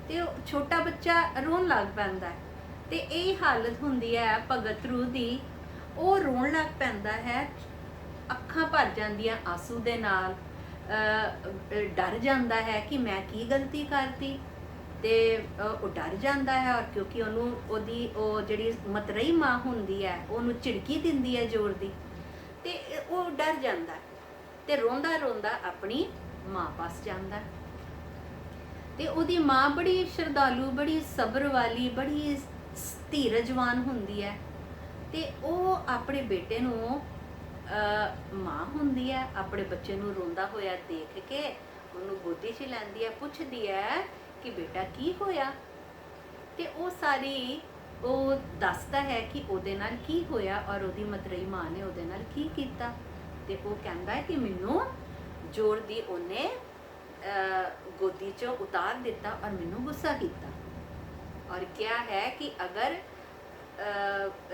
ਤੇ ਉਹ ਛੋਟਾ ਬੱਚਾ ਰੋਣ ਲੱਗ ਪੈਂਦਾ ਹੈ। ਤੇ ਇਹ ਹਾਲਤ ਹੁੰਦੀ ਹੈ ਭਗਤ ਰੂ ਦੀ। ਉਹ ਰੋਣ ਲੱਗ ਪੈਂਦਾ ਹੈ, ਅੱਖਾਂ ਭਰ ਜਾਂਦੀਆਂ ਆਂਸੂ ਦੇ ਨਾਲ, ਡਰ ਜਾਂਦਾ ਹੈ ਕਿ ਮੈਂ ਕੀ ਗਲਤੀ ਕਰਤੀ, ਤੇ ਉਹ ਡਰ ਜਾਂਦਾ ਹੈ। ਔਰ ਕਿਉਂਕਿ ਉਹਦੀ ਜਿਹੜੀ ਮਤਰੇਈ ਮਾਂ ਹੁੰਦੀ ਹੈ ਉਹਨੂੰ ਝਿੜਕੀ ਦਿੰਦੀ ਹੈ ਜ਼ੋਰ ਦੀ, ਤੇ ਉਹ ਡਰ ਜਾਂਦਾ ਤੇ ਰੋਂਦਾ ਰੋਂਦਾ ਆਪਣੀ ਮਾਂ ਪਾਸ ਜਾਂਦਾ। ਤੇ ਉਹਦੀ ਮਾਂ ਬੜੀ ਸ਼ਰਧਾਲੂ, ਬੜੀ ਸਬਰ ਵਾਲੀ, ਬੜੀ ਧੀਰਜਵਾਨ ਹੁੰਦੀ ਹੈ, ਤੇ ਉਹ ਆਪਣੇ ਬੇਟੇ ਨੂੰ ਮਾਂ ਹੁੰਦੀ ਹੈ, ਆਪਣੇ ਬੱਚੇ ਨੂੰ ਰੋਂਦਾ ਹੋਇਆ ਦੇਖ ਕੇ ਉਹਨੂੰ ਗੋਦੀ 'ਚ ਲੈਂਦੀ ਹੈ, ਪੁੱਛਦੀ ਹੈ ਕਿ ਬੇਟਾ ਕੀ ਹੋਇਆ। ਤੇ ਉਹ ਦੱਸਦਾ ਹੈ ਕਿ ਉਹਦੇ ਨਾਲ ਕੀ ਹੋਇਆ ਔਰ ਉਹਦੀ ਮਤਰੇਈ ਮਾਂ ਨੇ ਉਹਦੇ ਨਾਲ ਕੀ ਕੀਤਾ। ਤੇ ਉਹ ਕਹਿੰਦਾ ਹੈ ਕਿ ਮੈਨੂੰ ਜ਼ੋਰ ਦੀ ਉਹਨੇ ਗੋਦੀ 'ਚੋਂ ਉਤਾਰ ਦਿੱਤਾ ਔਰ ਮੈਨੂੰ ਗੁੱਸਾ ਕੀਤਾ, ਔਰ ਕਿਹਾ ਹੈ ਕਿ ਅਗਰ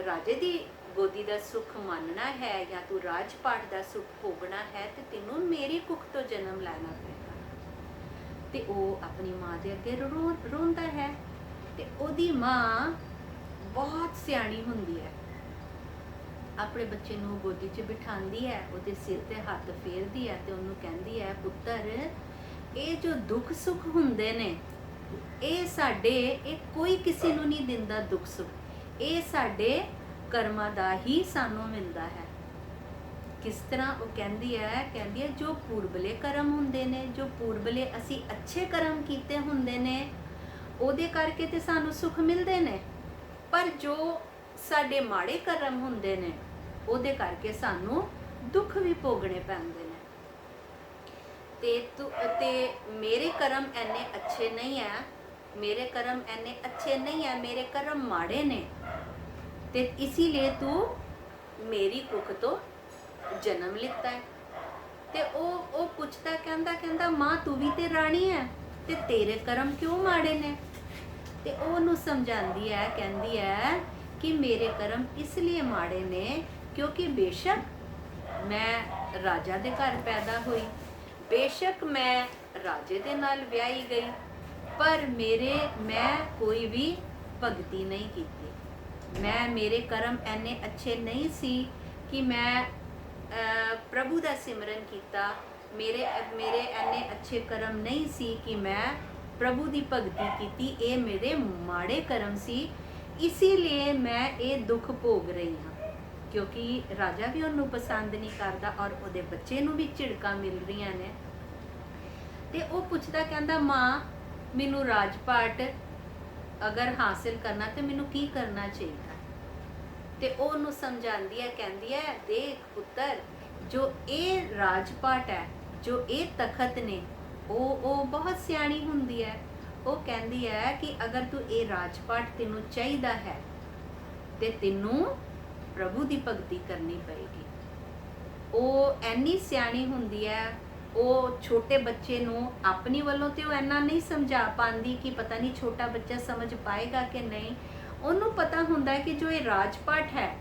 ਰਾਜੇ ਦੀ ਗੋਦੀ ਦਾ ਸੁੱਖ ਮੰਨਣਾ ਹੈ ਜਾਂ ਤੂੰ ਰਾਜਪਾਟ ਦਾ ਸੁੱਖ ਭੋਗਣਾ ਹੈ ਤੇ ਤੈਨੂੰ ਮੇਰੀ ਕੁੱਖ ਤੋਂ ਜਨਮ ਲੈਣਾ ਪਏਗਾ। ਤੇ ਉਹ ਆਪਣੀ ਮਾਂ ਦੇ ਅੱਗੇ ਰੋਂਦਾ ਹੈ। ਤੇ ਉਹਦੀ ਮਾਂ ਬਹੁਤ ਸਿਆਣੀ ਹੁੰਦੀ ਹੈ, ਆਪਣੇ ਬੱਚੇ ਨੂੰ ਗੋਦੀ 'ਚ ਬਿਠਾਉਂਦੀ ਹੈ, ਉਹਦੇ ਸਿਰ ਤੇ ਹੱਥ ਫੇਰਦੀ ਹੈ ਤੇ ਉਹਨੂੰ ਕਹਿੰਦੀ ਹੈ, ਪੁੱਤਰ ਇਹ ਜੋ ਦੁੱਖ ਸੁੱਖ ਹੁੰਦੇ ਨੇ ਇਹ ਕੋਈ ਕਿਸੇ ਨੂੰ ਨਹੀਂ ਦਿੰਦਾ। ਦੁੱਖ ਸੁੱਖ ਇਹ ਸਾਡੇ ਕਰਮਾਂ ਦਾ ਹੀ ਸਾਨੂੰ ਮਿਲਦਾ ਹੈ। ਕਿਸ ਤਰ੍ਹਾਂ? ਉਹ ਕਹਿੰਦੀ ਹੈ ਜੋ ਪੂਰਬਲੇ ਕਰਮ ਹੁੰਦੇ ਨੇ, ਜੋ ਪੂਰਬਲੇ ਅਸੀਂ ਅੱਛੇ ਕਰਮ ਕੀਤੇ ਹੁੰਦੇ ਨੇ ਉਹਦੇ ਕਰਕੇ ਤੇ ਸਾਨੂੰ ਸੁੱਖ ਮਿਲਦੇ ਨੇ, ਪਰ ਜੋ ਸਾਡੇ ਮਾੜੇ ਕਰਮ ਹੁੰਦੇ ਨੇ ਉਹਦੇ ਕਰਕੇ ਸਾਨੂੰ ਦੁੱਖ ਵੀ ਭੋਗਣੇ ਪੈਂਦੇ ਨੇ। ਤੇ ਮੇਰੇ ਕਰਮ ਇੰਨੇ ਅੱਛੇ ਨਹੀਂ ਹੈ, ਮੇਰੇ ਕਰਮ ਮਾੜੇ ਨੇ, ਤੇ ਇਸੇ ਲਈ ਤੂੰ ਮੇਰੀ ਕੁੱਖ ਤੋਂ ਜਨਮ ਲਿੱਤਾ ਹੈ। ਤੇ ਉਹ ਪੁੱਛਦਾ, ਕਹਿੰਦਾ ਮਾਂ ਤੂੰ ਵੀ ਤੇ ਰਾਣੀ ਹੈ ਤੇ ਤੇਰੇ ਕਰਮ ਕਿਉਂ ਮਾੜੇ ਨੇ? ਤੇ ਉਹ ਉਹਨੂੰ ਸਮਝਾਉਂਦੀ ਹੈ, ਕਹਿੰਦੀ ਹੈ ਕਿ ਮੇਰੇ ਕਰਮ ਇਸ ਲਈ ਮਾੜੇ ਨੇ ਕਿਉਂਕਿ ਬੇਸ਼ੱਕ ਮੈਂ ਰਾਜਾ ਦੇ ਘਰ ਪੈਦਾ ਹੋਈ, ਬੇਸ਼ੱਕ ਮੈਂ ਰਾਜੇ ਦੇ ਨਾਲ ਵਿਆਹੀ ਗਈ, ਪਰ ਮੈਂ ਕੋਈ ਵੀ ਭਗਤੀ ਨਹੀਂ ਕੀਤੀ। ਮੇਰੇ ਕਰਮ ਇੰਨੇ ਅੱਛੇ ਨਹੀਂ ਸੀ ਕਿ ਮੈਂ ਪ੍ਰਭੂ ਦਾ ਸਿਮਰਨ ਕੀਤਾ। ਮੇਰੇ ਇੰਨੇ ਅੱਛੇ ਕਰਮ ਨਹੀਂ ਸੀ ਕਿ ਮੈਂ ਪ੍ਰਭੂ ਦੀ ਭਗਤੀ ਕੀਤੀ। ਇਹ ਮੇਰੇ ਮਾੜੇ ਕਰਮ ਸੀ, ਇਸੇ ਲਈ ਮੈਂ ਇਹ ਦੁੱਖ ਭੋਗ ਰਹੀ ਹਾਂ। ਕਿਉਂਕਿ ਰਾਜਾ ਵੀ ਉਹਨੂੰ ਪਸੰਦ ਨਹੀਂ ਕਰਦਾ ਔਰ ਉਹਦੇ ਬੱਚੇ ਨੂੰ ਵੀ ਝਿੜਕਾਂ ਮਿਲ ਰਹੀਆਂ ਨੇ। ਤੇ ਉਹ ਪੁੱਛਦਾ, ਕਹਿੰਦਾ ਮਾਂ ਮੈਨੂੰ ਰਾਜਪਾਟ ਅਗਰ ਹਾਸਿਲ ਕਰਨਾ ਤੇ ਮੈਨੂੰ ਕੀ ਕਰਨਾ ਚਾਹੀਦਾ? ਤੇ ਉਹ ਉਹਨੂੰ ਸਮਝਾਉਂਦੀ ਹੈ, ਕਹਿੰਦੀ ਹੈ ਦੇਖ ਪੁੱਤਰ, ਜੋ ਇਹ ਰਾਜਪਾਟ ਹੈ, ਜੋ ਇਹ ਤਖਤ ਨੇ, ਉਹ ਬਹੁਤ ਸਿਆਣੀ ਹੁੰਦੀ ਹੈ। ਉਹ ਕਹਿੰਦੀ ਹੈ ਕਿ ਅਗਰ ਤੂੰ ਇਹ ਰਾਜਪਾਟ ਤੈਨੂੰ ਚਾਹੀਦਾ ਹੈ ਤੇ ਤੈਨੂੰ ਪ੍ਰਭੂ ਦੀ ਭਗਤੀ ਕਰਨੀ ਪਏਗੀ। ਉਹ ਐਨੀ ਸਿਆਣੀ ਹੁੰਦੀ ਹੈ, ਉਹ ਛੋਟੇ ਬੱਚੇ ਨੂੰ ਆਪਣੀ ਵੱਲੋਂ ਤੇ ਉਹ ਇੰਨਾ ਨਹੀਂ ਸਮਝਾ ਪਾਉਂਦੀ ਕਿ ਪਤਾ ਨਹੀਂ ਛੋਟਾ ਬੱਚਾ ਸਮਝ ਪਾਏਗਾ ਕਿ ਨਹੀਂ। ਉਹਨੂੰ ਪਤਾ ਹੁੰਦਾ ਹੈ ਕਿ ਜੋ ਇਹ ਰਾਜਪਾਟ ਹੈ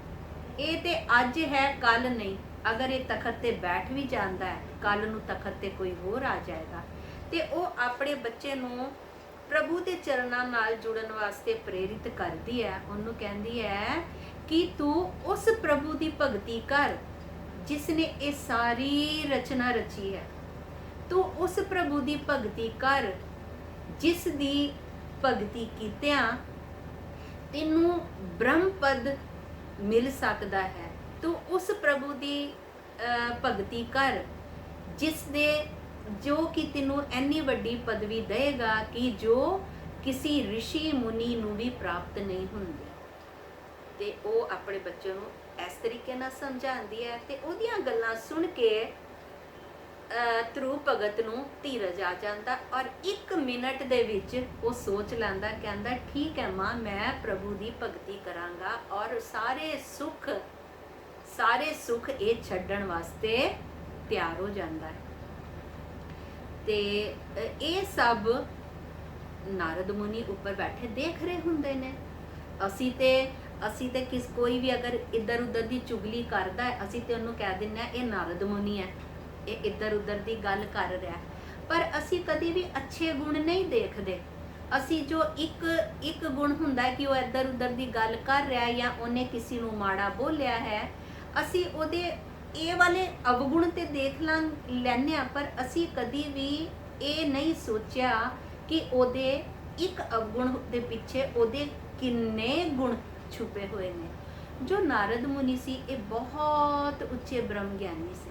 ਇਹ ਤੇ ਅੱਜ ਹੈ, ਕੱਲ ਨਹੀਂ। ਅਗਰ ਇਹ ਤਖਤ ਤੇ ਬੈਠ ਵੀ ਜਾਂਦਾ ਹੈ, ਕੱਲ ਨੂੰ ਤਖਤ ਤੇ ਕੋਈ ਹੋਰ ਆ ਜਾਏਗਾ। ਤੇ ਉਹ ਆਪਣੇ ਬੱਚੇ ਨੂੰ ਪ੍ਰਭੂ ਦੇ ਚਰਨਾਂ ਨਾਲ ਜੁੜਨ ਵਾਸਤੇ ਪ੍ਰੇਰਿਤ ਕਰਦੀ ਹੈ। ਉਹਨੂੰ ਕਹਿੰਦੀ ਹੈ ਕਿ ਤੂੰ ਉਸ ਪ੍ਰਭੂ ਦੀ ਭਗਤੀ ਕਰ ਜਿਸ ਨੇ ਇਹ ਸਾਰੀ ਰਚਨਾ ਰਚੀ ਹੈ। ਤੂੰ ਉਸ ਪ੍ਰਭੂ ਦੀ ਭਗਤੀ ਕਰ ਜਿਸ ਦੀ ਭਗਤੀ ਕੀਤਿਆਂ ਤੈਨੂੰ ਬ੍ਰਹਮ ਪਦ ਮਿਲ ਸਕਦਾ ਹੈ। ਤੂੰ ਉਸ ਪ੍ਰਭੂ ਦੀ ਭਗਤੀ ਕਰ ਜਿਸ ਦੇ ਜੋ ਕਿ ਤੈਨੂੰ ਇੰਨੀ ਵੱਡੀ ਪਦਵੀ ਦੇਗਾ ਕਿ ਜੋ ਕਿਸੇ ਰਿਸ਼ੀ ਮੁਨੀ ਨੂੰ ਵੀ ਪ੍ਰਾਪਤ ਨਹੀਂ ਹੁੰਦੀ। ਤੇ ਉਹ ਆਪਣੇ ਬੱਚੇ ਨੂੰ ਇਸ ਤਰੀਕੇ ਨਾਲ ਸਮਝਾਉਂਦੀ ਹੈ ਤੇ ਉਹਦੀਆਂ ਗੱਲਾਂ ਸੁਣ ਕੇ ਧਰੂ ਭਗਤ ਨੂੰ ਧੀਰਜ ਆ ਜਾਂਦਾ ਔਰ 1 ਮਿੰਟ ਦੇ ਵਿੱਚ ਉਹ ਸੋਚ ਲੈਂਦਾ, ਕਹਿੰਦਾ ਠੀਕ ਹੈ ਮਾਂ, ਮੈਂ ਪ੍ਰਭੂ ਦੀ ਭਗਤੀ ਕਰਾਂਗਾ ਔਰ ਸਾਰੇ ਸੁੱਖ ਇਹ ਛੱਡਣ ਵਾਸਤੇ ਤਿਆਰ ਹੋ ਜਾਂਦਾ ਹੈ। ਤੇ ਇਹ ਸਭ ਨਾਰਦ ਮੁਨੀ ਉੱਪਰ ਬੈਠੇ ਦੇਖ ਰਹੇ ਹੁੰਦੇ ਨੇ। ਅਸੀਂ ਤੇ ਕੋਈ ਵੀ ਅਗਰ ਇੱਧਰ ਉੱਧਰ ਦੀ ਚੁਗਲੀ ਕਰਦਾ ਹੈ, ਅਸੀਂ ਤੇ ਉਹਨੂੰ ਕਹਿ ਦਿੰਦੇ ਹਾਂ ਇਹ ਨਾਰਦ ਮੁਨੀ ਹੈ, ਇਹ ਇੱਧਰ ਉੱਧਰ ਦੀ ਗੱਲ ਕਰ ਰਿਹਾ। ਪਰ ਅਸੀਂ ਕਦੀ ਵੀ ਅੱਛੇ ਗੁਣ ਨਹੀਂ ਦੇਖਦੇ। ਅਸੀਂ ਜੋ ਇੱਕ ਗੁਣ ਹੁੰਦਾ ਕਿ ਉਹ ਇੱਧਰ ਉੱਧਰ ਦੀ ਗੱਲ ਕਰ ਰਿਹਾ ਜਾਂ ਉਹਨੇ ਕਿਸੇ ਨੂੰ ਮਾੜਾ ਬੋਲਿਆ ਹੈ, ਅਸੀਂ ਉਹਦੇ ਇਹ ਵਾਲੇ ਅਵਗੁਣ ਤੇ ਦੇਖ ਲੈਂਦੇ ਹਾਂ, ਪਰ ਅਸੀਂ ਕਦੀ ਵੀ ਇਹ ਨਹੀਂ ਸੋਚਿਆ ਕਿ ਉਹਦੇ ਇੱਕ ਅਵਗੁਣ ਦੇ ਪਿੱਛੇ ਉਹਦੇ ਕਿੰਨੇ ਗੁਣ ਛੁਪੇ ਹੋਏ ਨੇ। ਜੋ ਨਾਰਦ ਮੁਨੀ ਸੀ ਇਹ ਬਹੁਤ ਉੱਚੇ ਬ੍ਰਹਮ ਗਿਆਨੀ ਸੀ।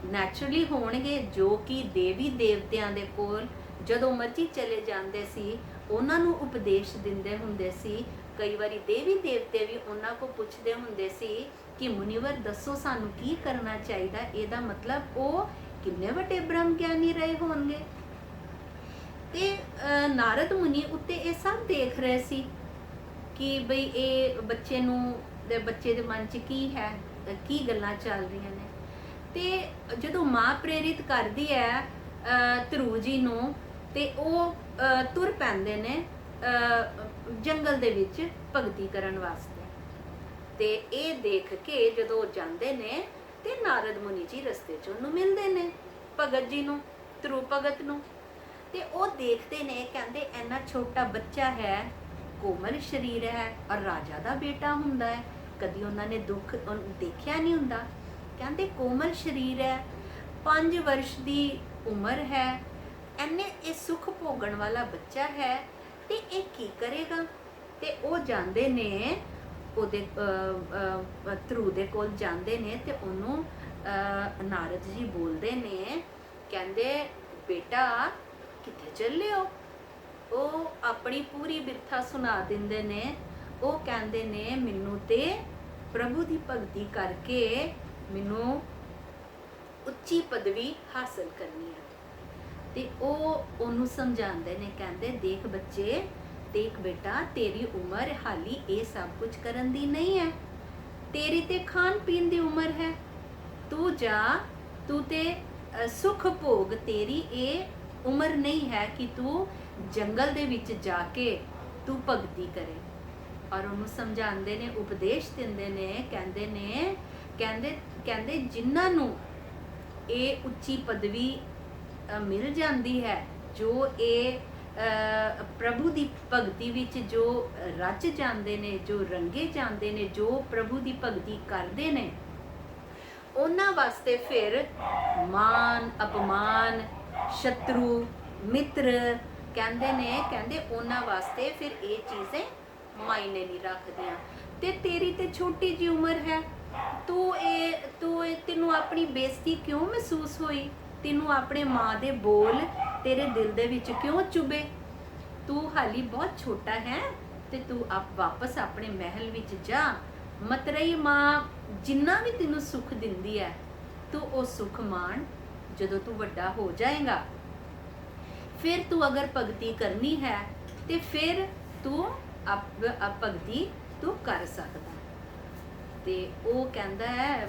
ਨੈਚੁਰਲੀ ਹੋਣਗੇ ਜੋ ਕਿ ਦੇਵੀ ਦੇਵਤਿਆਂ ਦੇ ਕੋਲ ਜਦੋਂ ਮਰਜ਼ੀ ਚਲੇ ਜਾਂਦੇ ਸੀ, ਉਹਨਾਂ ਨੂੰ ਉਪਦੇਸ਼ ਦਿੰਦੇ ਹੁੰਦੇ ਸੀ। ਕਈ ਵਾਰੀ ਦੇਵੀ ਦੇਵਤੇ ਵੀ ਉਹਨਾਂ ਕੋਲ ਪੁੱਛਦੇ ਹੁੰਦੇ ਸੀ ਕਿ ਮੁਨੀਵਰ ਦੱਸੋ ਸਾਨੂੰ ਕੀ ਕਰਨਾ ਚਾਹੀਦਾ। ਇਹਦਾ ਮਤਲਬ ਉਹ ਕਿੰਨੇ ਵੱਡੇ ਬ੍ਰਹਮ ਗਿਆਨੀ ਰਹੇ ਹੋਣਗੇ। ਤੇ ਨਾਰਦ ਮੁਨੀ ਉੱਤੇ ਇਹ ਸਭ ਦੇਖ ਰਹੇ ਸੀ ਕਿ ਬਈ ਇਹ ਬੱਚੇ ਦੇ ਮਨ 'ਚ ਕੀ ਹੈ, ਕੀ ਗੱਲਾਂ ਚੱਲ ਰਹੀਆਂ ਨੇ। ਤੇ ਜਦੋਂ ਮਾਂ ਪ੍ਰੇਰਿਤ ਕਰਦੀ ਹੈ ਧਰੂ ਜੀ ਨੂੰ, ਤੇ ਉਹ ਤੁਰ ਪੈਂਦੇ ਨੇ ਜੰਗਲ ਦੇ ਵਿੱਚ ਭਗਤੀ ਕਰਨ ਵਾਸਤੇ। ਤੇ ਇਹ ਦੇਖ ਕੇ ਜਦੋਂ ਜਾਂਦੇ ਨੇ ਤੇ ਨਾਰਦ ਮੁਨੀ ਜੀ ਰਸਤੇ 'ਚ ਉਹਨੂੰ ਮਿਲਦੇ ਨੇ, ਭਗਤ ਜੀ ਨੂੰ, ਧਰੂ ਭਗਤ ਨੂੰ। ਤੇ ਉਹ ਦੇਖਦੇ ਨੇ, ਕਹਿੰਦੇ ਇੰਨਾ ਛੋਟਾ ਬੱਚਾ ਹੈ, ਕੋਮਲ ਸਰੀਰ ਹੈ ਔਰ ਰਾਜਾ ਦਾ ਬੇਟਾ ਹੁੰਦਾ ਹੈ, ਕਦੀ ਉਹਨਾਂ ਨੇ ਦੁੱਖ ਦੇਖਿਆ ਨਹੀਂ ਹੁੰਦਾ। ਕਹਿੰਦੇ ਕੋਮਲ ਸਰੀਰ ਹੈ, 5 ਵਰਸ਼ ਦੀ ਉਮਰ ਹੈ, ਐਨੇ ਇਹ ਸੁੱਖ ਭੋਗਣ ਵਾਲਾ ਬੱਚਾ ਹੈ, ਤੇ ਇਹ ਕੀ ਕਰੇਗਾ। ਤੇ ਉਹ ਜਾਂਦੇ ਨੇ ਉਹਦੇ ਧਰੂ ਦੇ ਕੋਲ ਜਾਂਦੇ ਨੇ ਤੇ ਉਹਨੂੰ ਨਾਰਦ ਜੀ ਬੋਲਦੇ ਨੇ, ਕਹਿੰਦੇ ਬੇਟਾ ਕਿੱਥੇ ਚੱਲੇ ਹੋ। ਉਹ ਆਪਣੀ ਪੂਰੀ ਬਿਰਥਾ ਸੁਣਾ ਦਿੰਦੇ ਨੇ। ਉਹ ਕਹਿੰਦੇ ਨੇ ਮੈਨੂੰ ਤੇ ਪ੍ਰਭੂ ਦੀ ਭਗਤੀ ਕਰਕੇ ਮੈਨੂੰ ਉੱਚੀ ਪਦਵੀ ਹਾਸਲ ਕਰਨੀ ਹੈ। ਤੇ ਉਹ ਉਹਨੂੰ ਸਮਝਾਉਂਦੇ ਨੇ, ਕਹਿੰਦੇ ਦੇਖ ਬੱਚੇ, ਦੇਖ ਬੇਟਾ, ਤੇਰੀ ਉਮਰ ਹਾਲੀ ਇਹ ਸਭ ਕੁਝ ਕਰਨ ਦੀ ਨਹੀਂ ਹੈ, ਤੇਰੀ ਤੇ ਖਾਣ ਪੀਣ ਦੀ ਉਮਰ ਹੈ। ਤੂੰ ਜਾ, ਤੂੰ ਤੇ ਸੁਖ ਭੋਗ, ਤੇਰੀ ਇਹ ਉਮਰ ਨਹੀਂ ਹੈ ਕਿ ਤੂੰ ਜੰਗਲ ਦੇ ਵਿੱਚ ਜਾ ਕੇ ਤੂੰ ਭਗਤੀ ਕਰੇ। ਔਰ ਉਹਨੂੰ ਸਮਝਾਉਂਦੇ ਨੇ, ਉਪਦੇਸ਼ ਦਿੰਦੇ ਨੇ, ਕਹਿੰਦੇ ਜਿਨ੍ਹਾਂ ਨੂੰ ਇਹ ਉੱਚੀ ਪਦਵੀ ਮਿਲ ਜਾਂਦੀ ਹੈ, ਜੋ ਇਹ ਪ੍ਰਭੂ ਦੀ ਭਗਤੀ ਵਿੱਚ ਜੋ ਰਚ ਜਾਂਦੇ ਨੇ, ਜੋ ਰੰਗੇ ਜਾਂਦੇ ਨੇ, ਜੋ ਪ੍ਰਭੂ ਦੀ ਭਗਤੀ ਕਰਦੇ ਨੇ, ਉਹਨਾਂ ਵਾਸਤੇ ਫਿਰ ਮਾਨ ਅਪਮਾਨ, ਸ਼ਤਰੂ ਮਿੱਤਰ, ਕਹਿੰਦੇ ਉਹਨਾਂ ਵਾਸਤੇ ਫਿਰ ਇਹ ਚੀਜ਼ਾਂ ਮਾਇਨੇ ਨਹੀਂ ਰੱਖਦੀਆਂ। ਤੇ ਤੇਰੀ ਤੇ ਛੋਟੀ ਜਿਹੀ ਉਮਰ ਹੈ, ਤੈਨੂੰ ਆਪਣੀ ਬੇਇੱਜ਼ਤੀ ਕਿਉਂ ਮਹਿਸੂਸ ਹੋਈ, ਤੈਨੂੰ ਆਪਣੇ ਮਾਂ ਦੇ ਬੋਲ ਤੇਰੇ ਦਿਲ ਦੇ ਵਿੱਚ ਕਿਉਂ ਚੁਭੇ। ਤੂੰ ਹਾਲੀ ਬਹੁਤ ਛੋਟਾ ਹੈ ਤੇ ਤੂੰ ਵਾਪਸ ਆਪਣੇ ਮਹਿਲ ਵਿੱਚ ਜਾ। ਮਤਰੇਈ ਮਾਂ ਜਿੰਨਾ ਵੀ ਤੈਨੂੰ ਸੁੱਖ ਦਿੰਦੀ ਹੈ, ਤੂੰ ਉਹ ਸੁੱਖ ਮਾਣ। ਜਦੋਂ ਤੂੰ ਵੱਡਾ ਹੋ ਜਾਏਗਾ, ਫਿਰ ਤੂੰ ਅਗਰ ਭਗਤੀ ਕਰਨੀ ਹੈ ਤੇ ਫਿਰ ਤੂੰ ਭਗਤੀ ਤੂੰ ਕਰ ਸਕਦਾ। ਤੇ ਉਹ ਕਹਿੰਦਾ ਹੈ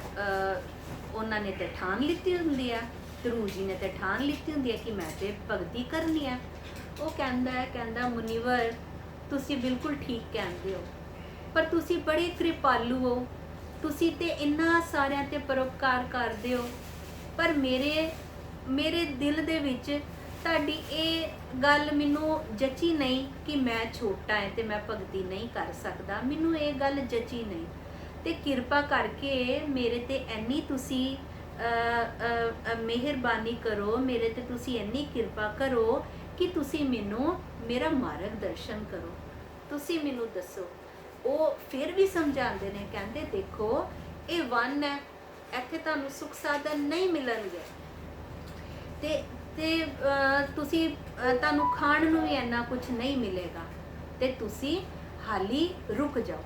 ਉਹਨਾਂ ਨੇ ਤੇ ਠਾਣ ਲਿੱਤੀ ਹੁੰਦੀ ਆ, ਧਰੂ ਜੀ ਨੇ ਤੇ ਠਾਣ ਲਿੱਤੀ ਹੁੰਦੀ ਹੈ ਕਿ ਮੈਂ ਤੇ ਭਗਤੀ ਕਰਨੀ ਹੈ। ਉਹ ਕਹਿੰਦਾ ਮੁਨੀਵਰ, ਤੁਸੀਂ ਬਿਲਕੁਲ ਠੀਕ ਕਹਿੰਦੇ ਹੋ, ਪਰ ਤੁਸੀਂ ਬੜੇ ਕਿਰਪਾਲੂ ਹੋ, ਤੁਸੀਂ ਤੇ ਇੰਨਾ ਸਾਰਿਆਂ ਤੇ ਪਰਉਪਕਾਰ ਕਰਦੇ ਹੋ, ਪਰ ਮੇਰੇ ਦਿਲ ਦੇ ਵਿੱਚ ਤੁਹਾਡੀ ਇਹ ਗੱਲ ਮੈਨੂੰ ਜਚੀ ਨਹੀਂ ਕਿ ਮੈਂ ਛੋਟਾ ਹੈ ਤੇ ਮੈਂ ਭਗਤੀ ਨਹੀਂ ਕਰ ਸਕਦਾ। ਮੈਨੂੰ ਇਹ ਗੱਲ ਜਚੀ ਨਹੀਂ, ਤੇ ਕਿਰਪਾ ਕਰਕੇ ਮੇਰੇ ਤੇ ਇੰਨੀ ਤੁਸੀਂ ਮਿਹਰਬਾਨੀ ਕਰੋ, ਮੇਰੇ ਤੇ ਤੁਸੀਂ ਇੰਨੀ ਕਿਰਪਾ ਕਰੋ ਕਿ ਤੁਸੀਂ ਮੈਨੂੰ ਮੇਰਾ ਮਾਰਗ ਦਰਸ਼ਨ ਕਰੋ। ਤੁਸੀਂ ਮੈਨੂੰ ਦੱਸੋ। ਉਹ ਫਿਰ ਵੀ ਸਮਝਾਉਂਦੇ ਨੇ, ਕਹਿੰਦੇ ਦੇਖੋ ਇਹ ਵਨ ਹੈ, ਇੱਥੇ ਤੁਹਾਨੂੰ ਸੁੱਖ ਸਾਧਨ ਨਹੀਂ ਮਿਲਣਗੇ ਤੇ ਤੁਸੀਂ ਤੁਹਾਨੂੰ ਖਾਣ ਨੂੰ ਵੀ ਇੰਨਾ ਕੁਝ ਨਹੀਂ ਮਿਲੇਗਾ ਤੇ ਤੁਸੀਂ ਹਾਲੀ ਰੁਕ ਜਾਓ।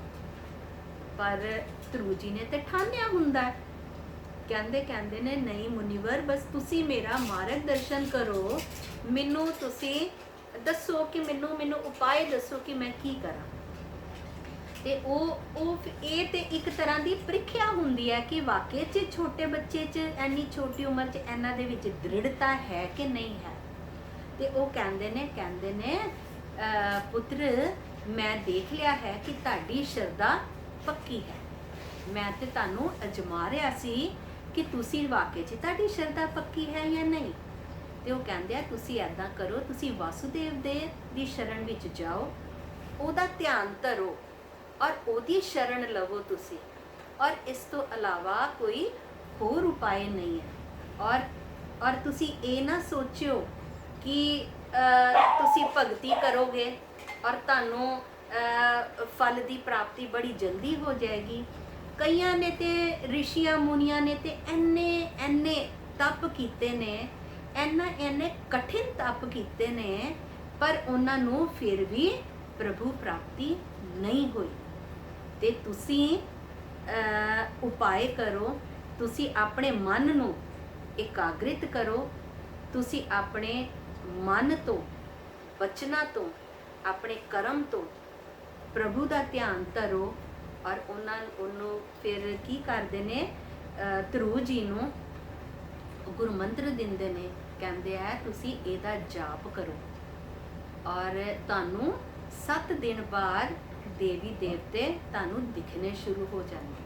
ਪਰ ਧਰੂ ਜੀ ਨੇ ਤੇ ਠਾਣਿਆ ਹੁੰਦਾ ਹੈ। ਕਹਿੰਦੇ ਨੇ ਨਹੀਂ ਮੁਨੀਵਰ, ਬਸ ਤੁਸੀਂ ਮੇਰਾ ਮਾਰਗ ਦਰਸ਼ਨ ਕਰੋ, ਮੈਨੂੰ ਤੁਸੀਂ ਦੱਸੋ ਕਿ ਮੈਨੂੰ ਉਪਾਏ ਦੱਸੋ ਕਿ ਮੈਂ ਕੀ ਕਰਾਂ। ਤੇ ਇਹ ਤੇ ਇੱਕ ਤਰ੍ਹਾਂ ਦੀ ਪ੍ਰੀਖਿਆ ਹੁੰਦੀ ਹੈ ਕਿ ਵਾਕਈ 'ਚ ਛੋਟੇ ਬੱਚੇ 'ਚ ਇੰਨੀ ਛੋਟੀ ਉਮਰ 'ਚ ਇਹਨਾਂ ਦੇ ਵਿੱਚ ਦ੍ਰਿੜਤਾ ਹੈ ਕਿ ਨਹੀਂ ਹੈ। ਤੇ ਉਹ ਕਹਿੰਦੇ ਨੇ ਪੁੱਤਰ, ਮੈਂ ਦੇਖ ਲਿਆ ਹੈ ਕਿ ਤੁਹਾਡੀ ਸ਼ਰਧਾ ਪੱਕੀ ਹੈ। ਮੈਂ ਤੇ ਤੁਹਾਨੂੰ ਅਜਮਾ ਰਿਹਾ ਸੀ ਕਿ ਤੁਸੀਂ ਵਾਕਈ 'ਚ ਤੁਹਾਡੀ ਸ਼ਰਧਾ ਪੱਕੀ ਹੈ ਜਾਂ ਨਹੀਂ। ਤੇ ਉਹ ਕਹਿੰਦੇ ਆ ਤੁਸੀਂ ਐਦਾਂ ਕਰੋ, ਤੁਸੀਂ ਵਾਸੁਦੇਵ ਦੀ ਸ਼ਰਨ ਵਿੱਚ ਜਾਓ, ਉਹਦਾ ਧਿਆਨ ਧਰੋ ਔਰ ਉਹਦੀ ਸ਼ਰਨ ਲਵੋ ਤੁਸੀਂ, ਔਰ ਇਸ ਤੋਂ ਇਲਾਵਾ ਕੋਈ ਹੋਰ ਉਪਾਏ ਨਹੀਂ ਹੈ। ਔਰ ਤੁਸੀਂ ਇਹ ਨਾ ਸੋਚਿਓ ਕਿ ਤੁਸੀਂ ਭਗਤੀ ਕਰੋਗੇ ਔਰ ਤੁਹਾਨੂੰ ਫਲ ਦੀ ਪ੍ਰਾਪਤੀ ਬੜੀ ਜਲਦੀ ਹੋ ਜਾਏਗੀ। ਕਈਆਂ ਨੇ ਤੇ ਰਿਸ਼ੀਆਂ ਮੁਨੀਆਂ ਨੇ ਤੇ ਐਨੇ ਤਪ ਕੀਤੇ ਨੇ, ਐਨੇ ਕਠਿਨ ਤਪ ਕੀਤੇ ਨੇ, ਪਰ ਉਹਨਾਂ ਨੂੰ ਫਿਰ ਵੀ ਪ੍ਰਭੂ ਪ੍ਰਾਪਤੀ ਨਹੀਂ ਹੋਈ। ਤੇ ਤੁਸੀਂ ਉਪਾਏ ਕਰੋ, ਤੁਸੀਂ ਆਪਣੇ ਮਨ ਨੂੰ ਇਕਾਗ੍ਰਿਤ ਕਰੋ, ਤੁਸੀਂ ਆਪਣੇ ਮਨ ਤੋਂ, ਬਚਨਾਂ ਤੋਂ, ਆਪਣੇ ਕਰਮ ਤੋਂ ਪ੍ਰਭੂ ਦਾ ਧਿਆਨ ਧਰੋ। ਔਰ ਉਹਨੂੰ ਫਿਰ ਕੀ ਕਰਦੇ ਨੇ, ਧਰੂ ਜੀ ਨੂੰ ਗੁਰੂ ਮੰਤਰ ਦਿੰਦੇ ਨੇ, ਕਹਿੰਦੇ ਆ ਤੁਸੀਂ ਇਹਦਾ ਜਾਪ ਕਰੋ ਔਰ ਤੁਹਾਨੂੰ 7 ਦਿਨ ਬਾਅਦ ਦੇਵੀ ਦੇਵਤੇ ਤੁਹਾਨੂੰ ਦਿਖਣੇ ਸ਼ੁਰੂ ਹੋ ਜਾਣਗੇ।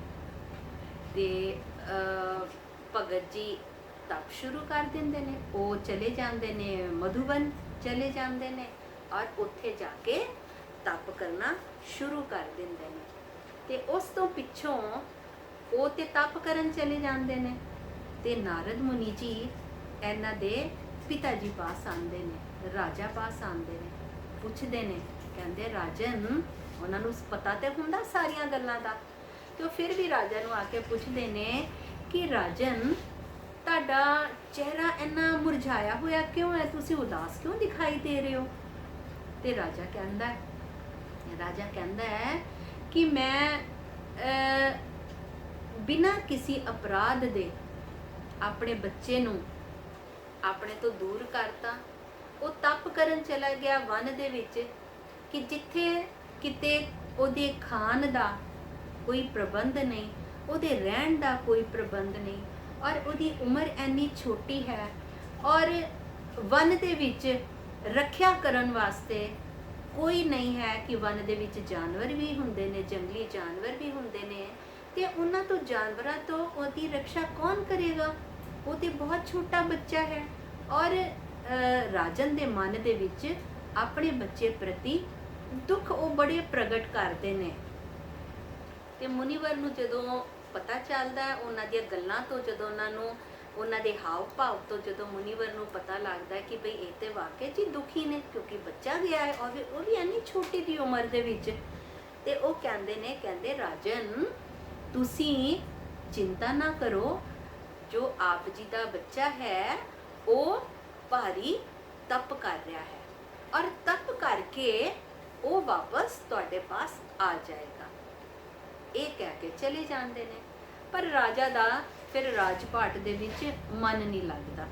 ਤੇ ਭਗਤ ਜੀ ਤਪ ਸ਼ੁਰੂ ਕਰ ਦਿੰਦੇ ਨੇ, ਉਹ ਚਲੇ ਜਾਂਦੇ ਨੇ ਮਧੂਬਨ ਚਲੇ ਜਾਂਦੇ ਨੇ ਔਰ ਉੱਥੇ ਜਾ ਕੇ ਤਪ ਕਰਨਾ ਸ਼ੁਰੂ ਕਰ ਦਿੰਦੇ ਨੇ। ਤੇ ਉਸ ਤੋਂ ਪਿੱਛੋਂ ਉਹ ਤੇ ਤਪ ਕਰਨ ਚਲੇ ਜਾਂਦੇ ਨੇ ਤੇ ਨਾਰਦ ਮੁਨੀ ਜੀ ਇਹਨਾਂ ਦੇ ਪਿਤਾ ਜੀ ਪਾਸ ਆਉਂਦੇ ਨੇ, ਰਾਜਾ ਪਾਸ ਆਉਂਦੇ ਨੇ, ਪੁੱਛਦੇ ਨੇ, ਕਹਿੰਦੇ ਰਾਜਨ, ਉਹਨਾਂ ਨੂੰ ਪਤਾ ਤੇ ਹੁੰਦਾ ਸਾਰੀਆਂ ਗੱਲਾਂ ਦਾ, ਤੇ ਉਹ ਫਿਰ ਵੀ ਰਾਜਾ ਨੂੰ ਆ ਕੇ ਪੁੱਛਦੇ ਨੇ ਕਿ ਰਾਜਨ, ਤੁਹਾਡਾ ਚਿਹਰਾ ਇੰਨਾ ਮੁਰਝਾਇਆ ਹੋਇਆ ਕਿਉਂ ਹੈ, ਤੁਸੀਂ ਉਦਾਸ ਕਿਉਂ ਦਿਖਾਈ ਦੇ ਰਹੇ ਹੋ। ਤੇ ਰਾਜਾ ਕਹਿੰਦਾ ਹੈ ਕਿ ਮੈਂ ਬਿਨਾਂ ਕਿਸੇ ਅਪਰਾਧ ਦੇ ਆਪਣੇ ਬੱਚੇ ਨੂੰ ਆਪਣੇ ਤੋਂ ਦੂਰ ਕਰਤਾ। ਉਹ ਤਪ ਕਰਨ ਚਲਾ ਗਿਆ ਵਨ ਦੇ ਵਿੱਚ ਕਿ ਜਿੱਥੇ ਕਿਤੇ ਉਹਦੇ ਖਾਣ ਦਾ ਕੋਈ ਪ੍ਰਬੰਧ ਨਹੀਂ, ਉਹਦੇ ਰਹਿਣ ਦਾ ਕੋਈ ਪ੍ਰਬੰਧ ਨਹੀਂ, ਔਰ ਉਹਦੀ ਉਮਰ ਇੰਨੀ ਛੋਟੀ ਹੈ ਔਰ ਵਨ ਦੇ ਵਿੱਚ ਰੱਖਿਆ ਕਰਨ ਵਾਸਤੇ ਕੋਈ ਨਹੀਂ ਹੈ ਕਿ ਵਨ ਦੇ ਵਿੱਚ ਜਾਨਵਰ ਵੀ ਹੁੰਦੇ ਨੇ, ਜੰਗਲੀ ਜਾਨਵਰ ਵੀ ਹੁੰਦੇ ਨੇ, ਤੇ ਉਹਨਾਂ ਤੋਂ ਜਾਨਵਰਾਂ ਤੋਂ ਉਹਦੀ ਰੱਖਿਆ ਕੌਣ ਕਰੇਗਾ। ਉਹ ਤੇ ਬਹੁਤ ਛੋਟਾ ਬੱਚਾ ਹੈ ਔਰ ਰਾਜਨ ਦੇ ਮਨ ਦੇ ਵਿੱਚ ਆਪਣੇ ਬੱਚੇ ਪ੍ਰਤੀ ਦੁੱਖ ਉਹ ਬੜੇ ਪ੍ਰਗਟ ਕਰਦੇ ਨੇ। ਤੇ ਮੁਨੀਵਰ ਨੂੰ ਜਦੋਂ ਪਤਾ ਚੱਲਦਾ, ਉਹਨਾਂ ਦੀਆਂ ਗੱਲਾਂ ਤੋਂ, ਜਦੋਂ ਉਹਨਾਂ ਦੇ ਹਾਵ ਭਾਵ ਤੋਂ ਜਦੋਂ ਮੁਨੀਵਰ ਨੂੰ ਪਤਾ ਲੱਗਦਾ ਕਿ ਭਈ ਇਹ ਤੇ ਵਾਕਈ ਜੀ ਦੁਖੀ ਨੇ, ਕਿਉਂਕਿ ਬੱਚਾ ਗਿਆ ਹੈ ਔਰ ਉਹ ਵੀ ਇੰਨੀ ਛੋਟੀ ਦੀ ਉਮਰ ਦੇ ਵਿੱਚ। ਤੇ ਉਹ ਕਹਿੰਦੇ ਰਾਜਨ, ਤੁਸੀਂ ਚਿੰਤਾ ਨਾ ਕਰੋ, ਜੋ ਆਪ ਜੀ ਦਾ ਬੱਚਾ ਹੈ ਉਹ ਭਾਰੀ ਤਪ ਕਰ ਰਿਹਾ ਹੈ ਔਰ ਤਪ ਕਰਕੇ ਉਹ ਵਾਪਸ ਤੁਹਾਡੇ ਪਾਸ ਆ ਜਾਏਗਾ। ਇਹ ਕਹਿ ਕੇ ਚਲੇ ਜਾਂਦੇ ਨੇ। ਪਰ ਰਾਜਾ ਦਾ ਫਿਰ ਰਾਜਪਾਟ ਦੇ ਵਿੱਚ ਮਨ ਨਹੀਂ ਲੱਗਦਾ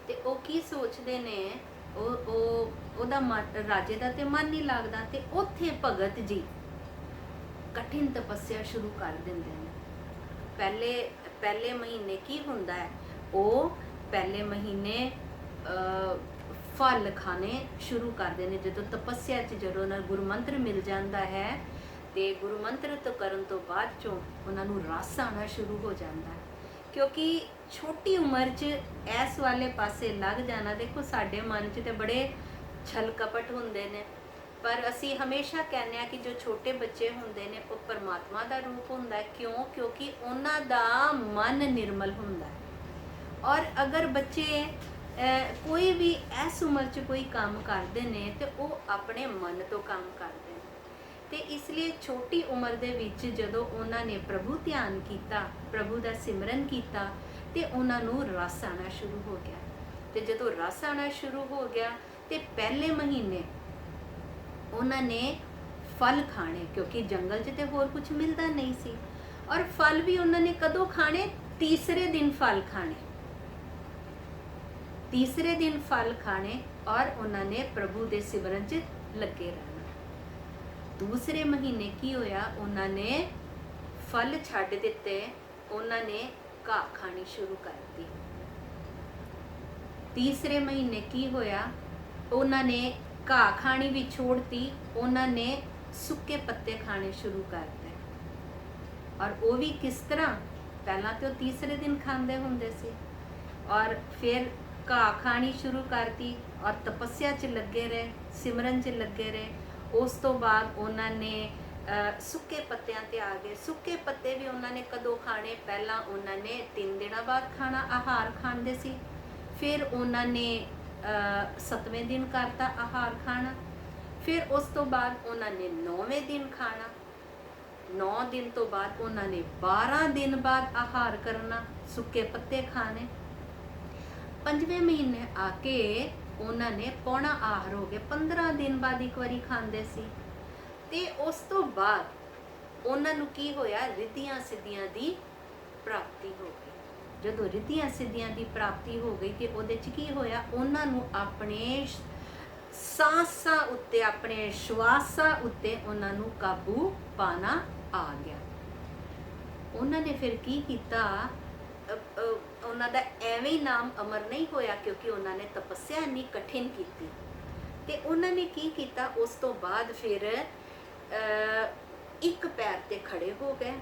ਤੇ ਉਹ ਕੀ ਸੋਚਦੇ ਨੇ, ਉਹਦਾ ਰਾਜੇ ਦਾ ਤੇ ਮਨ ਨਹੀਂ ਲੱਗਦਾ। ਤੇ ਉੱਥੇ ਭਗਤ ਜੀ ਕਠਿਨ ਤਪੱਸਿਆ ਸ਼ੁਰੂ ਕਰ ਦਿੰਦੇ ਨੇ। ਪਹਿਲੇ ਮਹੀਨੇ ਕੀ ਹੁੰਦਾ ਹੈ, ਉਹ ਪਹਿਲੇ ਮਹੀਨੇ ਫਲ ਖਾਣੇ ਸ਼ੁਰੂ ਕਰਦੇ ਨੇ। ਜਦੋਂ ਤਪੱਸਿਆ 'ਚ ਜਦੋਂ ਉਹਨਾਂ ਗੁਰੂ ਮੰਤਰ ਮਿਲ ਜਾਂਦਾ ਹੈ ਤੇ ਗੁਰੂ ਮੰਤਰ ਤੋਂ ਕਰਨ ਤੋਂ ਬਾਅਦ ਚੋਂ ਉਹਨਾਂ ਨੂੰ ਰਸ ਆਉਣਾ ਸ਼ੁਰੂ ਹੋ ਜਾਂਦਾ ਹੈ, ਕਿਉਂਕਿ ਛੋਟੀ ਉਮਰ 'ਚ ਇਸ ਵਾਲੇ ਪਾਸੇ ਲੱਗ ਜਾਣਾ। ਦੇਖੋ ਸਾਡੇ ਮਨ 'ਚ ਤੇ ਬੜੇ ਛਲ ਕਪਟ ਹੁੰਦੇ ਨੇ, ਪਰ ਅਸੀਂ ਹਮੇਸ਼ਾ ਕਹਿੰਦੇ ਆ ਕਿ ਜੋ ਛੋਟੇ ਬੱਚੇ ਹੁੰਦੇ ਨੇ ਉਹ ਪਰਮਾਤਮਾ ਦਾ ਰੂਪ ਹੁੰਦਾ ਹੈ। ਕਿਉਂਕਿ ਉਹਨਾਂ ਦਾ ਮਨ ਨਿਰਮਲ ਹੁੰਦਾ ਹੈ। ਔਰ ਅਗਰ ਬੱਚੇ ਕੋਈ ਵੀ ਇਸ ਉਮਰ 'ਚ ਕੋਈ ਕੰਮ ਕਰਦੇ ਨੇ ਤੇ ਉਹ ਆਪਣੇ ਮਨ ਤੋਂ ਕੰਮ ਕਰਦੇ ਨੇ। ਤੇ ਇਸ ਲਈ ਛੋਟੀ ਉਮਰ ਦੇ ਵਿੱਚ ਜਦੋਂ ਉਹਨਾਂ ਨੇ ਪ੍ਰਭੂ ਧਿਆਨ ਕੀਤਾ, ਪ੍ਰਭੂ ਦਾ ਸਿਮਰਨ ਕੀਤਾ, ਤੇ ਉਹਨਾਂ ਨੂੰ ਰਸ ਆਉਣਾ ਸ਼ੁਰੂ ਹੋ ਗਿਆ। ਤੇ ਜਦੋਂ ਰਸ ਆਉਣਾ ਸ਼ੁਰੂ ਹੋ ਗਿਆ ਤੇ ਪਹਿਲੇ ਮਹੀਨੇ ਉਹਨਾਂ ਨੇ ਫਲ ਖਾਣੇ, ਕਿਉਂਕਿ ਜੰਗਲ 'ਚ ਤੇ ਹੋਰ ਕੁਝ ਮਿਲਦਾ ਨਹੀਂ ਸੀ। ਔਰ ਫਲ ਵੀ ਉਹਨਾਂ ਨੇ ਕਦੋਂ ਖਾਣੇ? ਤੀਸਰੇ ਦਿਨ ਫਲ ਖਾਣੇ, ਤੀਸਰੇ ਦਿਨ ਫਲ ਖਾਣੇ। ਔਰ ਉਹਨਾਂ ਨੇ ਪ੍ਰਭੂ ਦੇ ਸਿਮਰਨ 'ਚ ਲੱਗੇ ਰਹਿਣਾ। ਦੂਸਰੇ ਮਹੀਨੇ ਕੀ ਹੋਇਆ? ਉਹਨਾਂ ਨੇ ਫਲ ਛੱਡ ਦਿੱਤੇ, ਉਹਨਾਂ ਨੇ ਘਾਹ ਖਾਣੀ ਸ਼ੁਰੂ ਕਰਤੀ। ਤੀਸਰੇ ਮਹੀਨੇ ਕੀ ਹੋਇਆ? ਉਹਨਾਂ ਨੇ ਘਾਹ ਖਾਣੀ ਵੀ ਛੋੜਤੀ, ਉਹਨਾਂ ਨੇ ਸੁੱਕੇ ਪੱਤੇ ਖਾਣੇ ਸ਼ੁਰੂ ਕਰਤੇ। ਔਰ ਉਹ ਵੀ ਕਿਸ ਤਰ੍ਹਾਂ? ਪਹਿਲਾਂ ਤੇ ਉਹ ਤੀਸਰੇ ਦਿਨ ਖਾਂਦੇ ਹੁੰਦੇ ਸੀ, ਔਰ ਫਿਰ ਘਾਹ ਖਾਣੀ ਸ਼ੁਰੂ ਕਰਤੀ, ਔਰ ਤਪੱਸਿਆ 'ਚ ਲੱਗੇ ਰਹੇ, ਸਿਮਰਨ 'ਚ ਲੱਗੇ ਰਹੇ। ਉਸ ਤੋਂ ਬਾਅਦ ਉਹਨਾਂ ਨੇ ਸੁੱਕੇ ਪੱਤਿਆਂ ਤੇ ਆ ਗਏ। ਸੁੱਕੇ ਪੱਤੇ ਵੀ ਉਹਨਾਂ ਨੇ ਕਦੋਂ ਖਾਣੇ? ਪਹਿਲਾਂ ਉਹਨਾਂ ਨੇ 3 ਦਿਨਾਂ ਬਾਅਦ ਖਾਣਾ, ਆਹਾਰ ਖਾਂਦੇ ਸੀ। ਫਿਰ ਉਹਨਾਂ ਨੇ 7ਵੇਂ ਦਿਨ ਕਰਤਾ ਆਹਾਰ ਖਾਣਾ। ਫਿਰ ਉਸ ਤੋਂ ਬਾਅਦ ਉਹਨਾਂ ਨੇ 9ਵੇਂ ਦਿਨ ਖਾਣਾ। 9 ਦਿਨ ਤੋਂ ਬਾਅਦ ਉਹਨਾਂ ਨੇ 12 ਦਿਨ ਬਾਅਦ ਆਹਾਰ ਕਰਨਾ, ਸੁੱਕੇ ਪੱਤੇ ਖਾਣੇ। 5ਵੇਂ ਮਹੀਨੇ ਆ ਕੇ ਉਹਨਾਂ ਨੇ ਪੌਣਾ ਆਹਾਰ ਹੋ ਗਏ, 15 ਦਿਨ ਬਾਅਦ ਇੱਕ ਵਾਰੀ ਖਾਂਦੇ ਸੀ। ਤੇ ਉਸ ਤੋਂ ਬਾਅਦ ਉਹਨਾਂ ਨੂੰ ਕੀ ਹੋਇਆ? ਰਿੱਧੀਆਂ ਸਿੱਧੀਆਂ ਦੀ ਪ੍ਰਾਪਤੀ ਹੋ ਗਈ। ਜਦੋਂ ਰਿੱਧੀਆਂ ਸਿੱਧੀਆਂ ਦੀ ਪ੍ਰਾਪਤੀ ਹੋ ਗਈ ਤੇ ਉਹਦੇ 'ਚ ਕੀ ਹੋਇਆ? ਉਹਨਾਂ ਨੂੰ ਆਪਣੇ ਸਾਹਾਂ ਉੱਤੇ, ਆਪਣੇ ਸ਼ਵਾਸਾਂ ਉੱਤੇ ਉਹਨਾਂ ਨੂੰ ਕਾਬੂ ਪਾਣਾ ਆ ਗਿਆ। ਉਹਨਾਂ ਨੇ ਫਿਰ ਕੀ ਕੀਤਾ? ਉਹਨਾਂ ਦਾ ਐਵੇਂ ਹੀ ਨਾਮ ਅਮਰ ਨਹੀਂ ਹੋਇਆ, ਕਿਉਂਕਿ ਉਹਨਾਂ ਨੇ ਤਪੱਸਿਆ ਇੰਨੀ ਕਠਿਨ ਕੀਤੀ। ਤੇ ਉਹਨਾਂ ਨੇ ਕੀ ਕੀਤਾ? ਉਸ ਤੋਂ ਬਾਅਦ ਫਿਰ ਇੱਕ ਪੈਰ ਤੇ ਖੜੇ ਹੋ ਗਏ,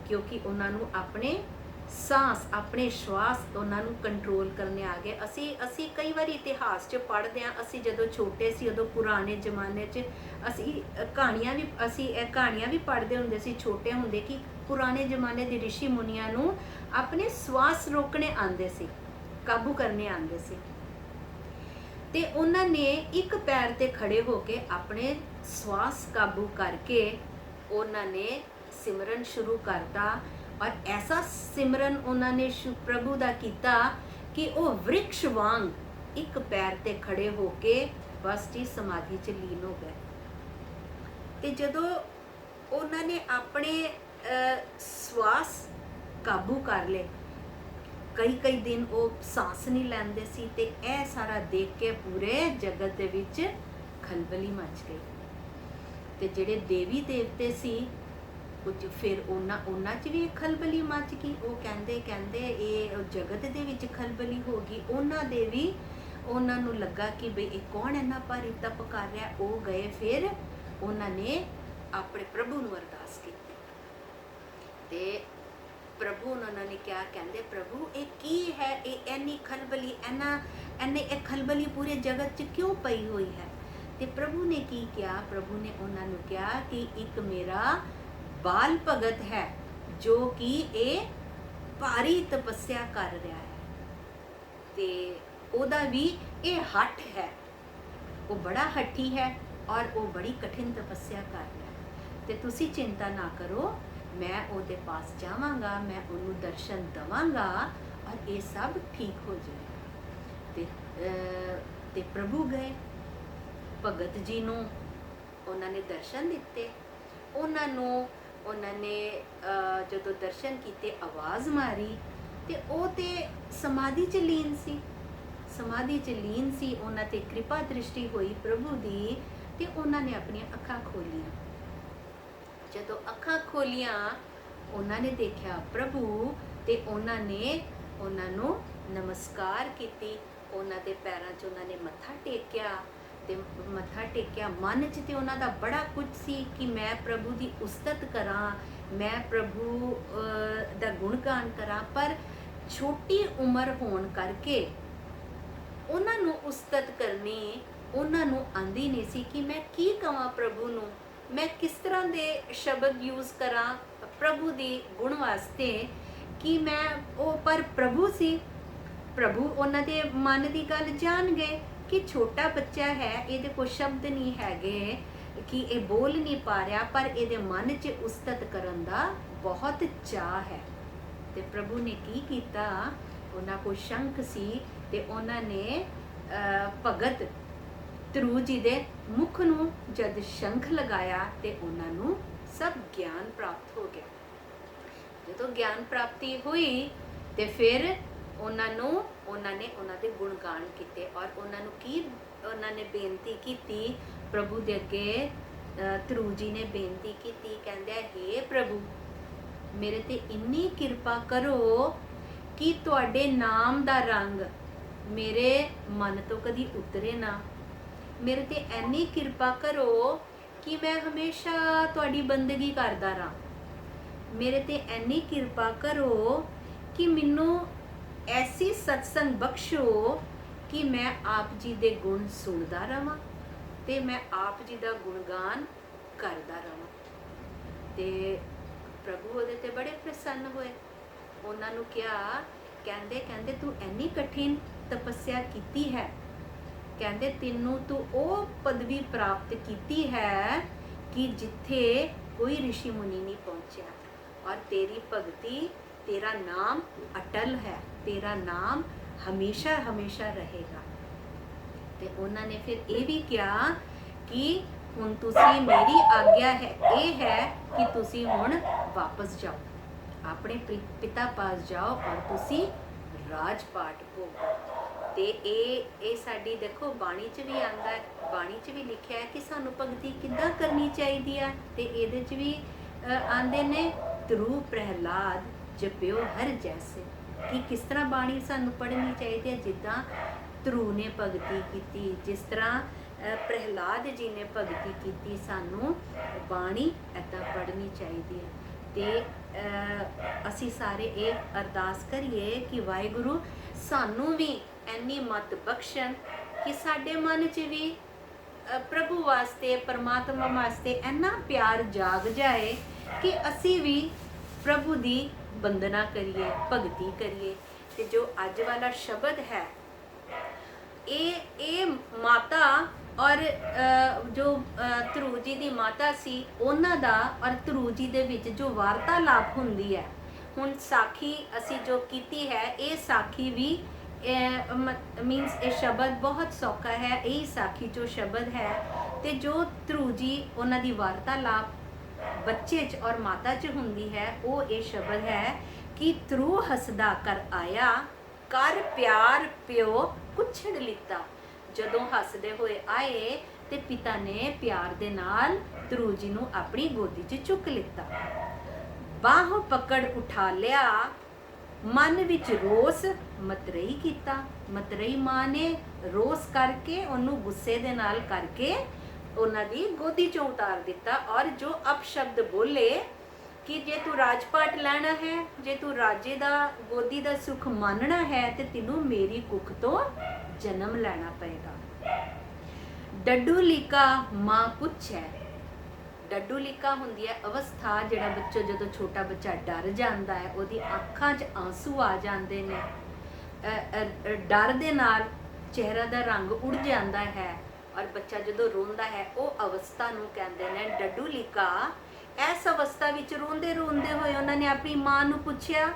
ਕਿਉਂਕਿ ਉਹਨਾਂ ਨੂੰ ਆਪਣੇ ਸਾਹ, ਆਪਣੇ ਸ਼ਵਾਸ ਉਹਨਾਂ ਨੂੰ ਕੰਟਰੋਲ ਕਰਨੇ ਆ ਗਏ। ਅਸੀਂ ਕਈ ਵਾਰੀ ਇਤਿਹਾਸ 'ਚ ਪੜ੍ਹਦੇ ਹਾਂ। ਅਸੀਂ ਜਦੋਂ ਛੋਟੇ ਸੀ, ਉਦੋਂ ਪੁਰਾਣੇ ਜ਼ਮਾਨੇ 'ਚ ਅਸੀਂ ਕਹਾਣੀਆਂ ਵੀ ਪੜ੍ਹਦੇ ਹੁੰਦੇ ਸੀ ਛੋਟੇ ਹੁੰਦੇ, ਕਿ ਪੁਰਾਣੇ ਜ਼ਮਾਨੇ ਦੇ ਰਿਸ਼ੀ ਮੁਨੀਆਂ ਨੂੰ ਆਪਣੇ ਸਵਾਸ ਰੋਕਣੇ ਆਉਂਦੇ ਸੀ, ਕਾਬੂ ਕਰਨੇ ਆਉਂਦੇ ਸੀ। ਤੇ ਉਹਨਾਂ ਨੇ ਇੱਕ ਪੈਰ ਤੇ ਖੜੇ ਹੋ ਕੇ ਆਪਣੇ ਸਵਾਸ ਕਾਬੂ ਕਰਕੇ ਉਹਨਾਂ ਨੇ ਸਿਮਰਨ ਸ਼ੁਰੂ ਕਰਤਾ। ਔਰ ਐਸਾ ਸਿਮਰਨ ਉਹਨਾਂ ਨੇ ਪ੍ਰਭੂ ਦਾ ਕੀਤਾ ਕਿ ਉਹ ਵ੍ਰਿਕਸ਼ ਵਾਂਗ ਇੱਕ ਪੈਰ ਤੇ ਖੜੇ ਹੋ ਕੇ ਬਸ ਜੀ ਸਮਾਧੀ 'ਚ ਲੀਨ ਹੋ ਗਏ। ਤੇ ਜਦੋਂ ਉਹਨਾਂ ਨੇ ਆਪਣੇ ਸਵਾਸ ਕਾਬੂ ਕਰ ਲਏ, ਕਈ ਦਿਨ ਉਹ ਸਾਂਸ ਨਹੀਂ ਲੈਂਦੇ ਸੀ। ਤੇ ਇਹ ਸਾਰਾ ਦੇਖ ਕੇ ਪੂਰੇ ਜਗਤ ਦੇ ਵਿੱਚ ਖਲਬਲੀ ਮਚ ਗਈ। ਤੇ ਜਿਹੜੇ ਦੇਵੀ ਦੇਵਤੇ ਸੀ, ਕੁਝ ਫਿਰ ਉਹਨਾਂ 'ਚ ਵੀ ਖਲਬਲੀ ਮਚ ਗਈ। ਉਹ ਕਹਿੰਦੇ ਇਹ ਜਗਤ ਦੇ ਵਿੱਚ ਖਲਬਲੀ ਹੋ ਗਈ। ਉਹਨਾਂ ਨੂੰ ਲੱਗਾ ਕਿ ਬਈ ਇਹ ਕੌਣ ਇੰਨਾ ਭਾਰੀ ਤਪ ਕਰ ਰਿਹਾ। ਉਹ ਗਏ, ਫਿਰ ਉਹਨਾਂ ਨੇ ਆਪਣੇ ਪ੍ਰਭੂ ਨੂੰ ਅਰਦਾਸ ਕੀਤੀ। ਤੇ ਪ੍ਰਭੂ ਉਹਨਾਂ ਨੇ ਕਿਹਾ, ਕਹਿੰਦੇ ਪ੍ਰਭੂ ਇਹ ਕੀ ਹੈ? ਇਹ ਇੰਨੀ ਖਲਬਲੀ, ਇਹ ਖਲਬਲੀ ਪੂਰੇ ਜਗਤ 'ਚ ਕਿਉਂ ਪਈ ਹੋਈ ਹੈ? ਤੇ ਪ੍ਰਭੂ ਨੇ ਕੀ ਕਿਹਾ? ਪ੍ਰਭੂ ਨੇ ਉਹਨਾਂ ਨੂੰ ਕਿਹਾ ਕਿ ਇੱਕ ਮੇਰਾ ਬਾਲ ਭਗਤ ਹੈ ਜੋ ਕਿ ਇਹ ਭਾਰੀ ਤਪੱਸਿਆ ਕਰ ਰਿਹਾ ਹੈ, ਤੇ ਉਹਦਾ ਵੀ ਇਹ ਹੱਠ ਹੈ, ਉਹ ਬੜਾ ਹੱਠੀ ਹੈ ਔਰ ਉਹ ਬੜੀ ਕਠਿਨ ਤਪੱਸਿਆ ਕਰ ਰਿਹਾ ਹੈ। ਤੇ ਤੁਸੀਂ ਚਿੰਤਾ ਨਾ ਕਰੋ, ਮੈਂ ਉਹਦੇ ਪਾਸ ਜਾਵਾਂਗਾ, ਮੈਂ ਉਹਨੂੰ ਦਰਸ਼ਨ ਦਵਾਂਗਾ ਔਰ ਇਹ ਸਭ ਠੀਕ ਹੋ ਜਾਏਗਾ। ਤੇ ਪ੍ਰਭੂ ਗਏ, ਭਗਤ ਜੀ ਨੂੰ ਉਹਨਾਂ ਨੇ ਦਰਸ਼ਨ ਦਿੱਤੇ। ਉਹਨਾਂ ਨੇ ਜਦੋਂ ਦਰਸ਼ਨ ਕੀਤੇ, ਆਵਾਜ਼ ਮਾਰੀ, ਤੇ ਉਹ ਤੇ ਸਮਾਧੀ 'ਚ ਲੀਨ ਸੀ। ਉਹਨਾਂ ਤੇ ਕਿਰਪਾ ਦ੍ਰਿਸ਼ਟੀ ਹੋਈ ਪ੍ਰਭੂ ਦੀ, ਤੇ ਉਹਨਾਂ ਨੇ ਆਪਣੀਆਂ ਅੱਖਾਂ ਖੋਲੀਆਂ। ਜਦੋਂ ਅੱਖਾਂ ਖੋਲੀਆਂ, ਉਹਨਾਂ ਨੇ ਦੇਖਿਆ ਪ੍ਰਭੂ, ਤੇ ਉਹਨਾਂ ਨੇ ਉਹਨਾਂ ਨੂੰ ਨਮਸਕਾਰ ਕੀਤੀ। ਉਹਨਾਂ ਦੇ ਪੈਰਾਂ 'ਚ ਉਹਨਾਂ ਨੇ ਮੱਥਾ ਟੇਕਿਆ ਮਨ 'ਚ ਤੇ ਉਹਨਾਂ ਦਾ ਬੜਾ ਕੁਝ ਸੀ ਕਿ ਮੈਂ ਪ੍ਰਭੂ ਦੀ ਉਸਤਤ ਕਰਾਂ, ਮੈਂ ਪ੍ਰਭੂ ਦਾ ਗੁਣਗਾਨ ਕਰਾਂ। ਪਰ ਛੋਟੀ ਉਮਰ ਹੋਣ ਕਰਕੇ ਉਹਨਾਂ ਨੂੰ ਉਸਤਤ ਕਰਨੀ ਉਹਨਾਂ ਨੂੰ ਆਂਦੀ ਨਹੀਂ ਸੀ ਕਿ ਮੈਂ ਕੀ ਕਵਾਂ ਪ੍ਰਭੂ ਨੂੰ, ਮੈਂ ਕਿਸ ਤਰ੍ਹਾਂ ਦੇ ਸ਼ਬਦ ਯੂਜ਼ ਕਰਾਂ ਪ੍ਰਭੂ ਦੀ ਗੁਣ ਵਾਸਤੇ, ਕਿ ਮੈਂ ਉਹ, ਪਰ ਪ੍ਰਭੂ ਸੀ, ਪ੍ਰਭੂ ਉਹਨਾਂ ਦੇ ਮਨ ਦੀ ਗੱਲ ਜਾਣ ਗਏ ਕਿ ਛੋਟਾ ਬੱਚਾ ਹੈ, ਇਹਦੇ ਕੋਲ ਸ਼ਬਦ ਨਹੀਂ ਹੈਗੇ ਕਿ ਇਹ ਬੋਲ ਨਹੀਂ ਪਾ ਰਿਹਾ, ਪਰ ਇਹਦੇ ਮਨ 'ਚ ਉਸਤਤ ਕਰਨ ਦਾ ਬਹੁਤ ਚਾਅ ਹੈ। ਤੇ ਪ੍ਰਭੂ ਨੇ ਕੀ ਕੀਤਾ, ਉਹਨਾਂ ਕੋਲ ਸ਼ੰਖ ਸੀ ਤੇ ਉਹਨਾਂ ਨੇ ਭਗਤ ਧਰੂ ਜੀ ਦੇ ਮੁਖ ਨੂੰ ਜਦ ਸ਼ੰਖ ਲਗਾਇਆ ਤੇ ਉਹਨਾਂ ਨੂੰ ਸਭ ਗਿਆਨ ਪ੍ਰਾਪਤ ਹੋ ਗਿਆ। ਜਦੋਂ ਗਿਆਨ ਪ੍ਰਾਪਤੀ ਹੋਈ ਤੇ ਫਿਰ ਉਹਨਾਂ ਨੇ ਉਹਨਾਂ ਦੇ ਗੁਣਗਾਨ ਕੀਤੇ ਔਰ ਉਹਨਾਂ ਨੂੰ ਕੀ ਉਹਨਾਂ ਨੇ ਬੇਨਤੀ ਕੀਤੀ ਪ੍ਰਭੂ ਦੇ ਅੱਗੇ। ਧਰੂ ਜੀ ਨੇ ਬੇਨਤੀ ਕੀਤੀ, ਕਹਿੰਦੇ ਹੇ ਪ੍ਰਭੂ, ਮੇਰੇ ਤੇ ਇੰਨੀ ਕਿਰਪਾ ਕਰੋ ਕਿ ਤੁਹਾਡੇ ਨਾਮ ਦਾ ਰੰਗ ਮੇਰੇ ਮਨ ਤੋਂ ਕਦੀ ਉਤਰੇ ਨਾ। ਮੇਰੇ ਤੇ ਇੰਨੀ ਕਿਰਪਾ ਕਰੋ ਕਿ ਮੈਂ ਹਮੇਸ਼ਾ ਤੁਹਾਡੀ ਬੰਦਗੀ ਕਰਦਾ ਰਹਾਂ। ਮੇਰੇ ਤੇ ਇੰਨੀ ਕਿਰਪਾ ਕਰੋ ਕਿ ਮੈਨੂੰ ਐਸੀ ਸਤਸੰਗ ਬਖਸ਼ੋ ਕਿ ਮੈਂ ਆਪ ਜੀ ਦੇ ਗੁਣ ਸੁਣਦਾ ਰਹਾਂ ਤੇ ਮੈਂ ਆਪ ਜੀ ਦਾ ਗੁਣਗਾਨ ਕਰਦਾ ਰਹਾਂ। ਤੇ ਪ੍ਰਭੂ ਉਹਦੇ ਤੇ ਬੜੇ ਪ੍ਰਸੰਨ ਹੋਏ। ਉਹਨਾਂ ਨੂੰ ਕਿਹਾ, ਕਹਿੰਦੇ ਤੂੰ ਇੰਨੀ ਕਠਿਨ ਤਪੱਸਿਆ ਕੀਤੀ ਹੈ, ਕਹਿੰਦੇ ਤੈਨੂੰ ਤੂੰ ਉਹ ਪਦਵੀ ਪ੍ਰਾਪਤ ਕੀਤੀ ਹੈ ਕਿ ਜਿੱਥੇ ਕੋਈ ਰਿਸ਼ੀ ਮੁਨੀ ਨਹੀਂ ਪਹੁੰਚਿਆ, ਔਰ ਤੇਰੀ ਭਗਤੀ, ਤੇਰਾ ਨਾਮ ਅਟਲ ਹੈ, ਤੇਰਾ ਨਾਮ ਹਮੇਸ਼ਾ ਹਮੇਸ਼ਾ ਰਹੇਗਾ। ਤੇ ਉਹਨਾਂ ਨੇ ਫਿਰ ਇਹ ਵੀ ਕਿਹਾ ਕਿ ਹੁਣ ਤੁਸੀਂ, ਮੇਰੀ ਆਗਿਆ ਹੈ ਇਹ ਹੈ ਕਿ ਤੁਸੀਂ ਹੁਣ ਵਾਪਸ ਜਾਓ, ਆਪਣੇ ਪਿਤਾ ਪਾਸ ਜਾਓ ਔਰ ਤੁਸੀਂ ਰਾਜ ਪਾਟ ਭੋਗੋ। ਤੇ ਇਹ ਸਾਡੀ ਦੇਖੋ ਬਾਣੀ 'ਚ ਵੀ ਆਂਦਾ ਹੈ, ਬਾਣੀ 'ਚ ਵੀ ਲਿਖਿਆ ਹੈ ਕਿ ਸਾਨੂੰ ਭਗਤੀ ਕਿੱਦਾਂ ਕਰਨੀ ਚਾਹੀਦੀ ਹੈ। ਤੇ ਇਹਦੇ 'ਚ ਵੀ ਆਂਦੇ ਨੇ ਧਰੂ ਪ੍ਰਹਿਲਾਦ ਜਪਿਓ ਹਰ ਜੈਸੇ, ਕਿ ਕਿਸ ਤਰ੍ਹਾਂ ਬਾਣੀ ਸਾਨੂੰ ਪੜ੍ਹਨੀ ਚਾਹੀਦੀ ਹੈ। ਜਿੱਦਾਂ ਧਰੂ ਨੇ ਭਗਤੀ ਕੀਤੀ, ਜਿਸ ਤਰ੍ਹਾਂ ਪ੍ਰਹਿਲਾਦ ਜੀ ਨੇ ਭਗਤੀ ਕੀਤੀ, ਸਾਨੂੰ ਬਾਣੀ ਏਦਾਂ ਪੜ੍ਹਨੀ ਚਾਹੀਦੀ ਹੈ। ਤੇ ਅਸੀਂ ਸਾਰੇ ਇਹ ਅਰਦਾਸ ਕਰੀਏ ਕਿ ਵਾਹਿਗੁਰੂ ਸਾਨੂੰ ਵੀ ਇੰਨੀ ਮਤ ਬਖਸ਼ਣ ਕਿ ਸਾਡੇ ਮਨ 'ਚ ਵੀ ਪ੍ਰਭੂ ਵਾਸਤੇ, ਪਰਮਾਤਮਾ ਵਾਸਤੇ ਇੰਨਾ ਪਿਆਰ ਜਾਗ ਜਾਏ ਕਿ ਅਸੀਂ ਵੀ ਪ੍ਰਭੂ ਦੀ ਬੰਦਨਾ ਕਰੀਏ, ਭਗਤੀ ਕਰੀਏ। ਤੇ ਜੋ ਅੱਜ ਵਾਲਾ ਸ਼ਬਦ ਹੈ, ਇਹ ਮਾਤਾ ਔਰ ਜੋ ਧਰੂ ਜੀ ਦੀ ਮਾਤਾ ਸੀ ਉਹਨਾਂ ਦਾ ਔਰ ਧਰੂ ਜੀ ਦੇ ਵਿੱਚ ਜੋ ਵਾਰਤਾਲਾਪ ਹੁੰਦੀ ਹੈ। ਹੁਣ ਸਾਖੀ ਅਸੀਂ ਜੋ ਕੀਤੀ ਹੈ, ਇਹ ਸਾਖੀ ਵੀ ਮੀਨਸ ਇਹ ਸ਼ਬਦ ਬਹੁਤ ਸੌਖਾ ਹੈ, ਇਹ ਸਾਖੀ ਜੋ ਸ਼ਬਦ ਹੈ। ਤੇ ਜੋ ਧਰੂ ਜੀ ਉਹਨਾਂ ਦੀ ਵਾਰਤਾਲਾਪ ਬੱਚੇ 'ਚ ਔਰ ਮਾਤਾ 'ਚ ਹੁੰਦੀ ਹੈ, ਉਹ ਇਹ ਸ਼ਬਦ ਹੈ ਕਿ ਧਰੂ ਹੱਸਦਾ ਕਰ ਆਇਆ, ਕਰ ਪਿਆਰ ਪਿਓ ਕੁਛੜ ਲਿੱਤਾ। ਜਦੋਂ ਹੱਸਦੇ ਹੋਏ ਆਏ ਤੇ ਪਿਤਾ ਨੇ ਪਿਆਰ ਦੇ ਨਾਲ ਧਰੂ ਜੀ ਨੂੰ ਆਪਣੀ ਗੋਦੀ 'ਚ ਚੁੱਕ ਲਿੱਤਾ, ਬਾਹ ਪਕੜ ਉਠਾ ਲਿਆ, ਮਨ ਵਿੱਚ ਰੋਸ ਮਤਰਈ ਕੀਤਾ। ਮਤਰਈ ਮਾਂ ਨੇ ਰੋਸ ਕਰਕੇ ਉਹਨੂੰ ਗੁੱਸੇ ਦੇ ਨਾਲ ਕਰਕੇ ਉਹਨਾਂ ਦੀ ਗੋਦੀ 'ਚੋਂ ਉਤਾਰ ਦਿੱਤਾ। ਔਰ ਜੋ ਅਪਸ਼ਬਦ ਬੋਲੇ ਕਿ ਜੇ ਤੂੰ ਰਾਜਪਾਟ ਲੈਣਾ ਹੈ, ਜੇ ਤੂੰ ਰਾਜੇ ਦਾ ਗੋਦੀ ਦਾ ਸੁੱਖ ਮੰਨਣਾ ਹੈ ਤੇ ਤੈਨੂੰ ਮੇਰੀ ਕੁੱਖ ਤੋਂ ਜਨਮ ਲੈਣਾ ਪਏਗਾ। ਡੱਡੂ ਲੀਕਾ ਮਾਂ ਪੁੱਛੈ, ਡੱਡੂ ਲੀਕਾ ਹੁੰਦੀ ਹੈ ਅਵਸਥਾ ਜਿਹੜਾ ਬੱਚਾ, ਜਦੋਂ ਛੋਟਾ ਬੱਚਾ ਡਰ ਜਾਂਦਾ ਹੈ, ਉਹਦੀ ਅੱਖਾਂ 'ਚ ਆਂਸੂ ਆ ਜਾਂਦੇ ਨੇ, ਡਰ ਦੇ ਨਾਲ ਚਿਹਰਾ ਦਾ ਰੰਗ ਉੱਡ ਜਾਂਦਾ ਹੈ ਔਰ ਬੱਚਾ ਜਦੋਂ ਰੋਂਦਾ ਹੈ, ਉਹ ਅਵਸਥਾ ਨੂੰ ਕਹਿੰਦੇ ਨੇ ਡੱਡੂ ਲੀਕਾ। ਇਸ ਅਵਸਥਾ ਵਿੱਚ ਰੋਂਦੇ ਰੋਂਦੇ ਹੋਏ ਉਹਨਾਂ ਨੇ ਆਪਣੀ ਮਾਂ ਨੂੰ ਪੁੱਛਿਆ,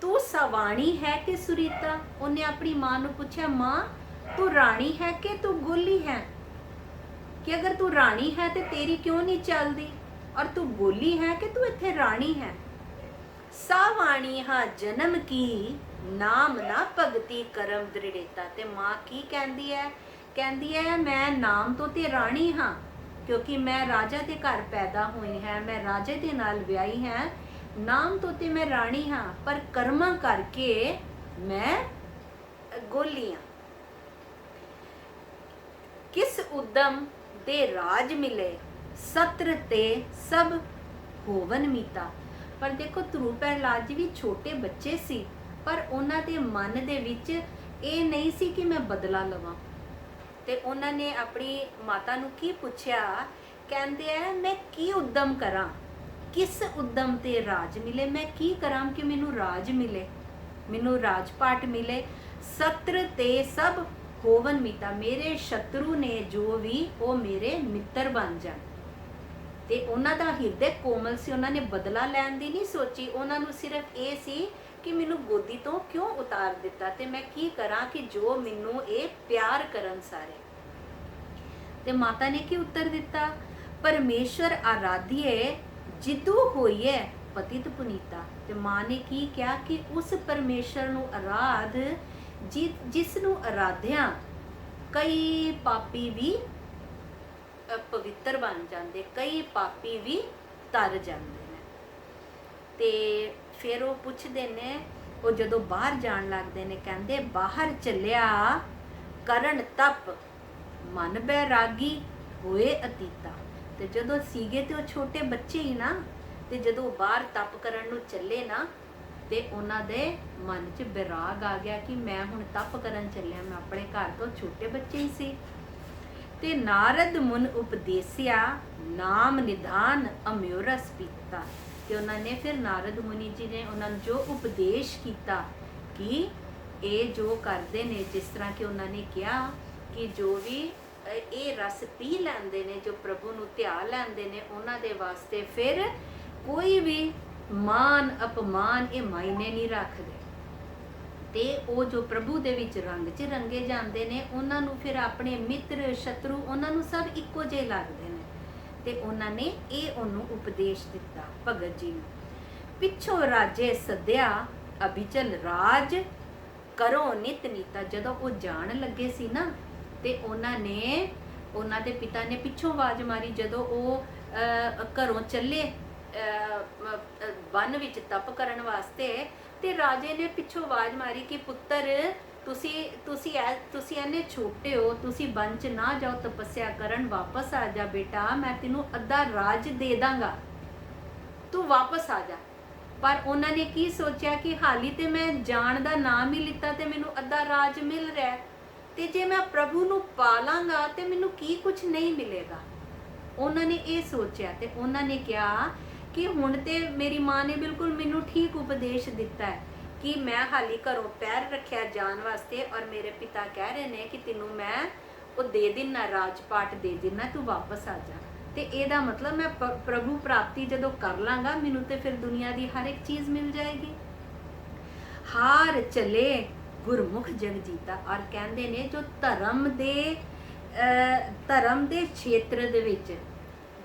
ਤੂੰ ਸਵਾਣੀ ਹੈ ਕਿ ਸੁਰੀਤਾ? ਉਹਨੇ ਆਪਣੀ ਮਾਂ ਨੂੰ ਪੁੱਛਿਆ, ਮਾਂ ਤੂੰ ਰਾਣੀ ਹੈ ਕਿ ਤੂੰ ਗੋਲੀ ਹੈ? ਕਿ ਅਗਰ ਤੂੰ ਰਾਣੀ ਹੈ ਤੇ ਤੇਰੀ ਕਿਉਂ ਨਹੀਂ ਚੱਲਦੀ, ਔਰ ਤੂੰ ਗੋਲੀ ਹੈ ਕਿ ਤੂੰ ਇੱਥੇ ਰਾਣੀ ਹੈ? ਸਾਵਾਣੀ ਹਾਂ ਜਨਮ ਕੀ, ਨਾਮ ਨਾ ਭਗਤੀ ਕਰਮ ਦ੍ਰਿੜਤਾ। ਤੇ ਮਾਂ ਕੀ ਕਹਿੰਦੀ ਹੈ? ਕਹਿੰਦੀ ਹੈ ਮੈਂ ਨਾਮ ਤੋਂ ਤੇ ਰਾਣੀ ਹਾਂ, ਕਿਉਂਕਿ ਮੈਂ ਰਾਜਾ ਦੇ ਘਰ ਪੈਦਾ ਹੋਈ ਹੈ, ਮੈਂ ਰਾਜੇ ਦੇ ਨਾਲ ਵਿਆਹੀ ਹੈ। ਨਾਮ ਤੋਂ ਤੇ ਮੈਂ ਰਾਣੀ ਹਾਂ, ਪਰ ਕਰਮਾਂ ਕਰਕੇ ਮੈਂ ਗੋਲੀ ਹਾਂ। ਕਿਸ ਉਦਮ ਦੇ ਰਾਜ ਮਿਲੇ, ਸਤਰ ਤੇ ਸਭ ਹੋਵਨ ਮੀਤਾ। ਪਰ ਦੇਖੋ ਧਰੂ ਪ੍ਰਹਿਲਾਦ ਜੀ ਵੀ ਛੋਟੇ ਬੱਚੇ ਸੀ, ਪਰ ਉਹਨਾਂ ਦੇ ਮਨ ਦੇ ਵਿੱਚ ਇਹ ਨਹੀਂ ਸੀ ਕਿ ਮੈਂ ਬਦਲਾ ਲਵਾਂ। ਤੇ ਉਹਨਾਂ ਨੇ ਆਪਣੀ ਮਾਤਾ ਨੂੰ ਕੀ ਪੁੱਛਿਆ? ਕਹਿੰਦੇ ਆ ਮੈਂ ਕੀ ਉਦਮ ਕਰਾਂ, ਕਿਸ ਉਦਮ ਤੇ ਰਾਜ ਮਿਲੇ, ਮੈਂ ਕੀ ਕਰਾਂ ਕਿ ਮੈਨੂੰ ਰਾਜ ਮਿਲੇ, ਮੈਨੂੰ ਰਾਜਪਾਟ ਮਿਲੇ। ਸਤਰ ਤੇ ਸਭ ਹੋਵਨ ਮੀਤਾ, ਮੇਰੇ ਸ਼ਤਰੂ ਨੇ ਜੋ ਵੀ ਉਹ ਮੇਰੇ ਮਿੱਤਰ ਬਣ ਜਾਣ। ਤੇ ਉਹਨਾਂ ਦਾ ਹਿਰਦੇ ਕੋਮਲ ਸੀ, ਉਹਨਾਂ ਨੇ ਬਦਲਾ ਲੈਣ ਦੀ ਨਹੀਂ ਸੋਚੀ, ਉਹਨਾਂ ਨੂੰ ਸਿਰਫ ਇਹ ਸੀ ਕਿ ਮੈਨੂੰ ਗੋਦੀ ਤੋਂ ਕਿਉਂ ਉਤਾਰ ਦਿੱਤਾ ਤੇ ਮੈਂ ਕੀ ਕਰਾਂ ਕਿ ਜੋ ਮੈਨੂੰ ਇਹ ਪਿਆਰ ਕਰਨ ਸਾਰੇ। ਤੇ ਮਾਤਾ ਨੇ ਕੀ ਉੱਤਰ ਦਿੱਤਾ, ਪਰਮੇਸ਼ਵਰ ਆਰਾਧੀਏ ਜਿੱਦੂ ਹੋਈਏ ਪਤਿਤ ਪੁਨੀਤਾ। ਤੇ ਮਾਂ ਨੇ ਕੀ ਕਿਹਾ ਕਿ ਉਸ ਪਰਮੇਸ਼ਰ ਨੂੰ ਆਰਾਧ ਜਿਸ ਨੂੰ ਆਰਾਧਿਆ ਕਈ ਪਾਪੀ ਵੀ ਪਵਿੱਤਰ ਬਣ ਜਾਂਦੇ, ਕਈ ਪਾਪੀ ਵੀ ਤਰ ਜਾਂਦੇ ਨੇ। ਤੇ ਫਿਰ ਉਹ ਪੁੱਛਦੇ ਨੇ, ਉਹ ਜਦੋਂ ਬਾਹਰ ਜਾਣ ਲੱਗਦੇ ਨੇ, ਕਹਿੰਦੇ ਬਾਹਰ ਚੱਲਿਆ ਕਰਨ ਤਪ ਮਨ ਬੈਰਾਗੀ ਹੋਏ ਅਤੀਤਾ। ਤੇ ਜਦੋਂ ਸੀਗੇ ਤੇ ਉਹ ਛੋਟੇ ਬੱਚੇ ਹੀ ਨਾ, ਤੇ ਜਦੋਂ ਬਾਹਰ ਤਪ ਕਰਨ ਨੂੰ ਚੱਲੇ ਨਾ, ਤੇ ਉਹਨਾਂ ਦੇ ਮਨ 'ਚ ਬੈਰਾਗ ਆ ਗਿਆ ਕਿ ਮੈਂ ਹੁਣ ਤਪ ਕਰਨ ਚੱਲਿਆ, ਮੈਂ ਆਪਣੇ ਘਰ ਤੋਂ ਛੋਟੇ ਬੱਚੇ ਹੀ ਸੀ। ਤੇ ਨਾਰਦ ਮੁਨ ਉਪਦੇਸਿਆ ਨਾਮ ਨਿਧਾਨ ਅਮਿਉਰਸ ਪੀਤਾ। ਤੇ ਉਹਨਾਂ ਨੇ ਫਿਰ ਨਾਰਦ ਮੁਨੀ ਜੀ ਨੇ ਉਹਨਾਂ ਨੂੰ ਜੋ ਉਪਦੇਸ਼ ਕੀਤਾ ਕਿ ਇਹ ਜੋ ਕਰਦੇ ਨੇ, ਜਿਸ ਤਰ੍ਹਾਂ ਕਿ ਉਹਨਾਂ ਨੇ ਕਿਹਾ ਕਿ ਜੋ ਵੀ ਇਹ ਰਸ ਪੀ ਲੈਂਦੇ ਨੇ, ਜੋ ਪ੍ਰਭੂ ਨੂੰ ਧਿਆ ਲੈਂਦੇ ਨੇ, ਉਹਨਾਂ ਦੇ ਵਾਸਤੇ ਫਿਰ ਕੋਈ ਵੀ ਮਾਨ ਅਪਮਾਨ ਇਹ ਮਾਇਨੇ ਨਹੀਂ ਰੱਖਦੇ। ਤੇ ਉਹ ਜੋ ਪ੍ਰਭੂ ਦੇ ਵਿੱਚ ਰੰਗ 'ਚ ਰੰਗੇ ਜਾਂਦੇ ਨੇ, ਉਹਨਾਂ ਨੂੰ ਫਿਰ ਆਪਣੇ ਮਿੱਤਰ ਸ਼ਤਰੂ ਉਹਨਾਂ ਨੂੰ ਸਭ ਇੱਕੋ ਜਿਹੇ ਲੱਗਦੇ ਨੇ। ਤੇ ਉਹਨਾਂ ਨੇ ਇਹ ਉਹਨੂੰ ਉਪਦੇਸ਼ ਦਿੱਤਾ ਭਗਤ ਜੀ ਨੂੰ। ਪਿੱਛੋਂ ਰਾਜੇ ਸੱਦਿਆ ਅਭਿਚਲ ਰਾਜ ਕਰੋ ਨਿਤ ਨੀਤਾ। ਜਦੋਂ ਉਹ ਜਾਣ ਲੱਗੇ ਸੀ ਨਾ, ਤੇ ਉਹਨਾਂ ਦੇ ਪਿਤਾ ਨੇ ਪਿੱਛੋਂ ਆਵਾਜ਼ ਮਾਰੀ, ਜਦੋਂ ਉਹ ਘਰੋਂ ਚੱਲੇ ਵਨ ਵਿੱਚ ਤਪ ਕਰਨ ਵਾਸਤੇ, ਤੇ ਰਾਜੇ ਨੇ ਪਿੱਛੋਂ ਆਵਾਜ਼ ਮਾਰੀ ਕਿ ਪੁੱਤਰ ਤੁਸੀਂ ਇੰਨੇ ਛੋਟੇ ਹੋ, ਤੁਸੀਂ ਵਨ 'ਚ ਨਾ ਜਾਓ ਤਪੱਸਿਆ ਕਰਨ, ਵਾਪਸ ਆ ਜਾ ਬੇਟਾ, ਮੈਂ ਤੈਨੂੰ ਅੱਧਾ ਰਾਜ ਦੇ ਦਾਂਗਾ, ਤੂੰ ਵਾਪਸ ਆ ਜਾ। ਪਰ ਉਹਨਾਂ ਨੇ ਕੀ ਸੋਚਿਆ ਕਿ ਹਾਲੀ ਤੇ ਮੈਂ ਜਾਣ ਦਾ ਨਾਮ ਹੀ ਲਿੱਤਾ ਤੇ ਮੈਨੂੰ ਅੱਧਾ ਰਾਜ ਮਿਲ ਰਿਹਾ, ਤੇ ਜੇ ਮੈਂ ਪ੍ਰਭੂ ਨੂੰ ਪਾਲਾਂਗਾ ਤੇ ਮੈਨੂੰ ਕੀ ਕੁਝ ਨਹੀਂ ਮਿਲੇਗਾ। ਉਹਨਾਂ ਨੇ ਇਹ ਸੋਚਿਆ ਤੇ ਉਹਨਾਂ ਨੇ ਕਿਹਾ ਕਿ ਹੁਣ ਤੇ ਮੇਰੀ ਮਾਂ ਨੇ ਬਿਲਕੁਲ ਮੈਨੂੰ ਠੀਕ ਉਪਦੇਸ਼ ਦਿੱਤਾ ਹੈ ਕਿ ਮੈਂ ਹਾਲੀ ਘਰੋਂ ਪੈਰ ਰੱਖਿਆ ਜਾਣ ਵਾਸਤੇ, ਔਰ ਮੇਰੇ ਪਿਤਾ ਕਹਿ ਰਹੇ ਨੇ ਕਿ ਤੈਨੂੰ ਮੈਂ ਉਹ ਦੇ ਦਿਨਾ, ਰਾਜਪਾਟ ਦੇ ਦਿਨਾ, ਤੂੰ ਵਾਪਸ ਆ ਜਾ। ਤੇ ਇਹਦਾ ਮਤਲਬ ਮੈਂ ਪ੍ਰਭੂ ਪ੍ਰਾਪਤੀ ਜਦੋਂ ਕਰ ਲਾਂਗਾ, ਮੈਨੂੰ ਤੇ ਫਿਰ ਦੁਨੀਆ ਦੀ ਹਰ ਇੱਕ ਚੀਜ਼ ਮਿਲ ਜਾਏਗੀ। ਹਾਰ ਚਲੇ ਗੁਰਮੁਖ ਜਗ ਜੀਤਾ। ਔਰ ਕਹਿੰਦੇ ਨੇ ਜੋ ਧਰਮ ਦੇ ਖੇਤਰ ਦੇ ਵਿੱਚ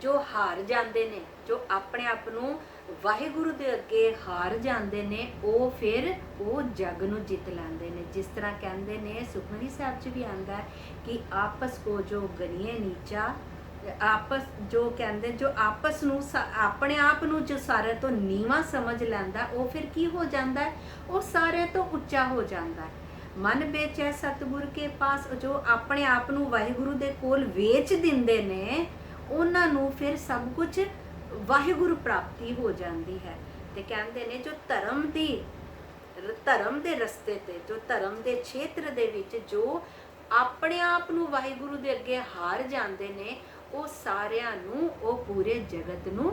ਜੋ ਹਾਰ ਜਾਂਦੇ ਨੇ, ਜੋ ਆਪਣੇ ਆਪ ਨੂੰ ਵਾਹਿਗੁਰੂ ਦੇ ਅੱਗੇ ਹਾਰ ਜਾਂਦੇ ਨੇ, ਉਹ ਫਿਰ ਉਹ ਜਗ ਨੂੰ ਜਿੱਤ ਲੈਂਦੇ ਨੇ। ਜਿਸ ਤਰ੍ਹਾਂ ਕਹਿੰਦੇ ਨੇ ਸੁਖਮਨੀ ਸਾਹਿਬ 'ਚ ਵੀ ਆਉਂਦਾ ਹੈ ਕਿ ਆਪਸ ਕੋ ਜੋ ਗਨੀਏ ਨੀਚਾ, ਆਪਸ ਜੋ ਕਹਿੰਦੇ ਜੋ ਆਪਸ ਨੂੰ ਆਪਣੇ ਆਪ ਨੂੰ ਜੋ ਸਾਰਿਆਂ ਤੋਂ ਨੀਵਾਂ ਸਮਝ ਲੈਂਦਾ, ਉਹ ਫਿਰ ਕੀ ਹੋ ਜਾਂਦਾ, ਉਹ ਸਾਰਿਆਂ ਤੋਂ ਉੱਚਾ ਹੋ ਜਾਂਦਾ। ਮਨ ਵੇਚੈ ਸਤਿਗੁਰ ਕੇ ਪਾਸ, ਜੋ ਆਪਣੇ ਆਪ ਨੂੰ ਵਾਹਿਗੁਰੂ ਦੇ ਕੋਲ ਵੇਚ ਦਿੰਦੇ ਨੇ, ਉਹਨਾਂ ਨੂੰ ਫਿਰ ਸਭ ਕੁਝ ਵਾਹਿਗੁਰੂ ਪ੍ਰਾਪਤੀ ਹੋ ਜਾਂਦੀ ਹੈ। ਤੇ ਕਹਿੰਦੇ ਨੇ ਜੋ ਧਰਮ ਦੇ ਰਸਤੇ ਤੇ, ਜੋ ਧਰਮ ਦੇ ਖੇਤਰ ਦੇ ਵਿੱਚ ਜੋ ਆਪਣੇ ਆਪ ਨੂੰ ਵਾਹਿਗੁਰੂ ਦੇ ਅੱਗੇ ਹਾਰ ਜਾਂਦੇ ਨੇ, ਉਹ ਸਾਰਿਆਂ ਨੂੰ, ਉਹ ਪੂਰੇ ਜਗਤ ਨੂੰ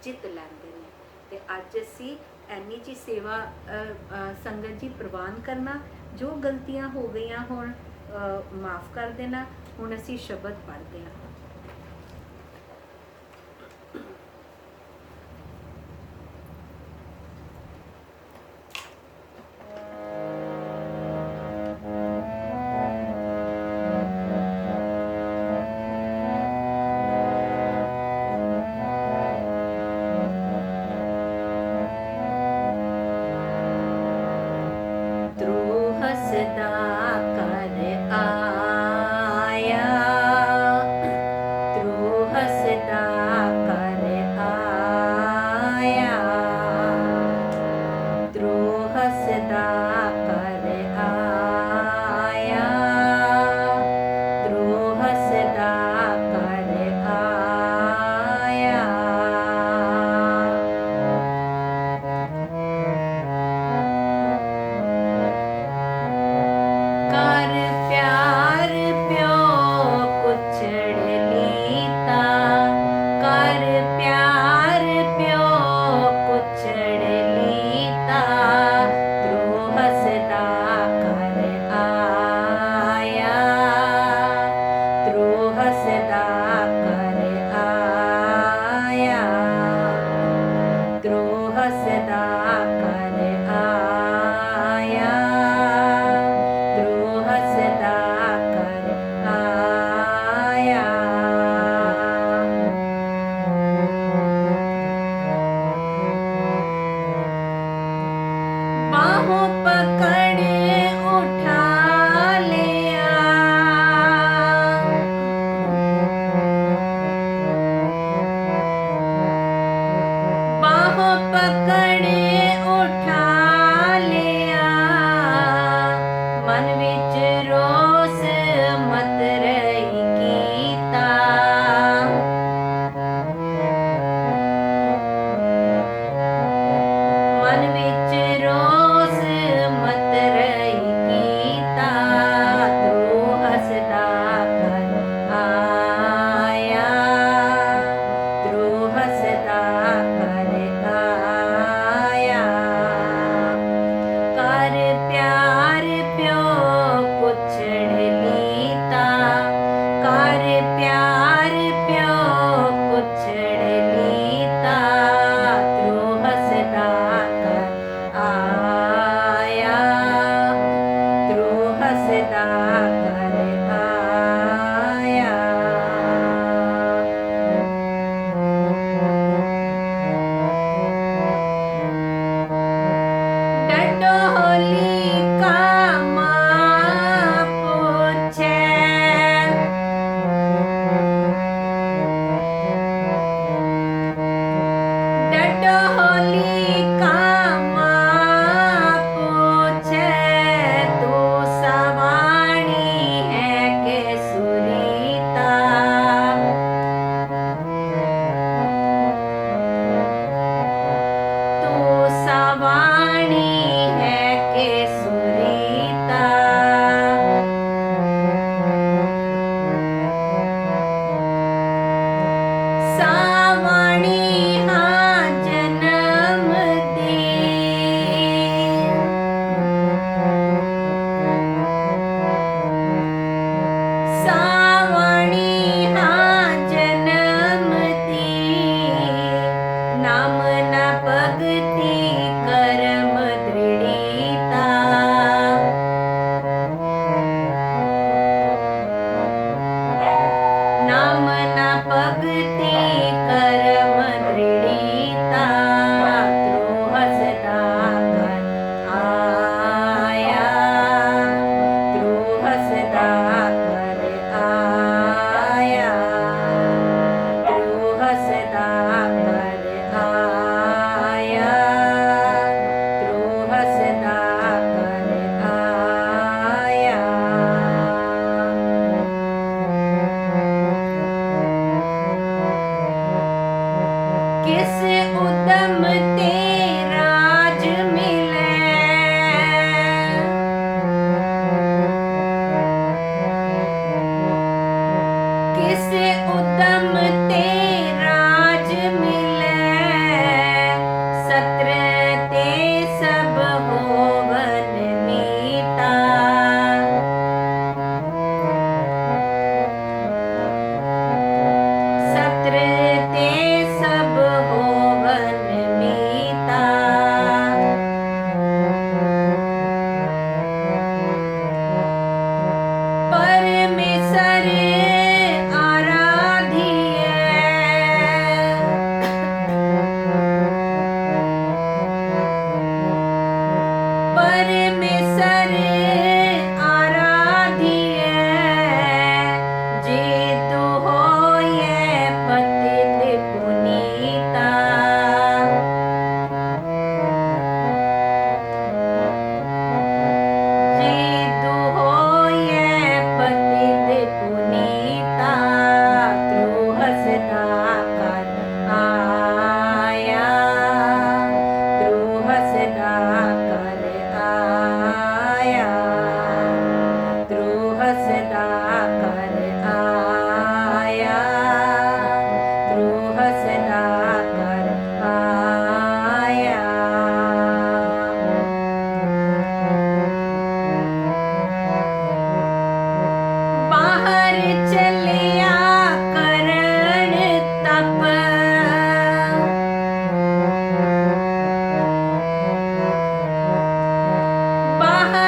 ਜਿੱਤ ਲੈਂਦੇ ਨੇ। ਤੇ ਅੱਜ ਅਸੀਂ ਐਨੀ ਜੀ ਸੇਵਾ ਸੰਗਤ ਜੀ ਪ੍ਰਵਾਨ ਕਰਨਾ, ਜੋ ਗਲਤੀਆਂ ਹੋ ਗਈਆਂ ਹੋਣ ਮਾਫ ਕਰ ਦੇਣਾ। ਹੁਣ ਅਸੀਂ ਸ਼ਬਦ ਪੜ੍ਹਦੇ ਹਾਂ।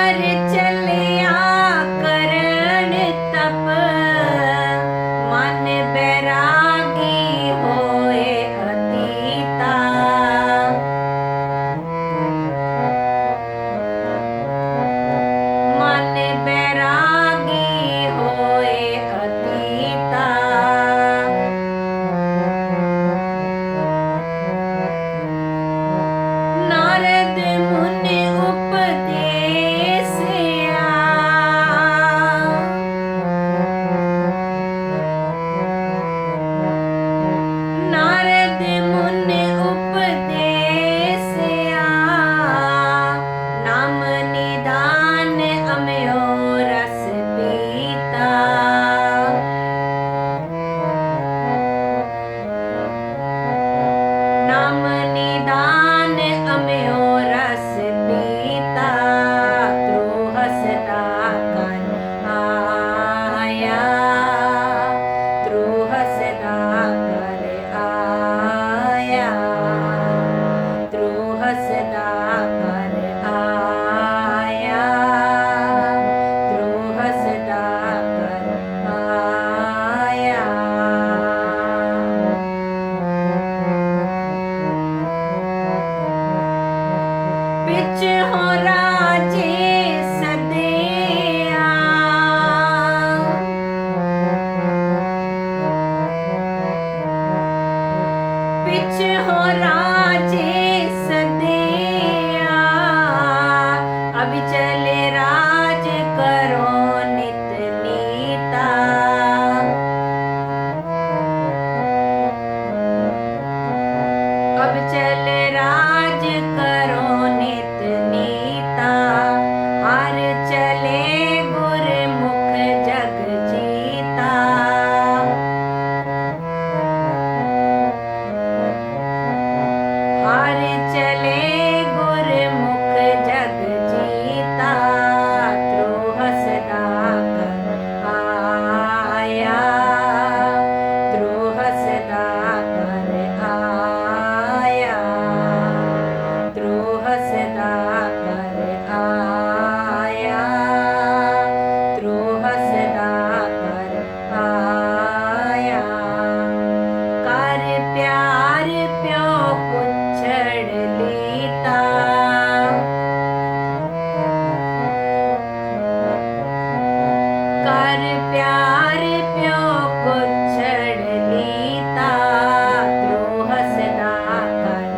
हर चलिया करन तप, मन बैरागी होए अतीता। मन बैरागी होए अतीता। नारद मुनि उपदेसिया, नारद मुनि उपदेसिया, नाम निदान अमयो रस पीता। नाम निदान अमयो रस पीता। ध्रुव सदा कर आया, ध्रुव सदा कर आया, ध्रुव सदा कर आया, ध्रुव सदा कर आया। बिच हो राजे सदिया, बिच हो राजे सदिया। अब चले राज करो नित नीता। अब चल राज करो नित नीता। हर चले गुरमुख जग जीता। हर चले गुरमुख जग जीता। ध्रुव सदा कर आया, ध्रुव सदा कर आया, ध्रुव सदा कर आया, ध्रुव सदा कर आया। कर प्यार प्यो पुछड़ लीता। कर प्यार प्यो पुछड़ लीता। ध्रुव सदा कर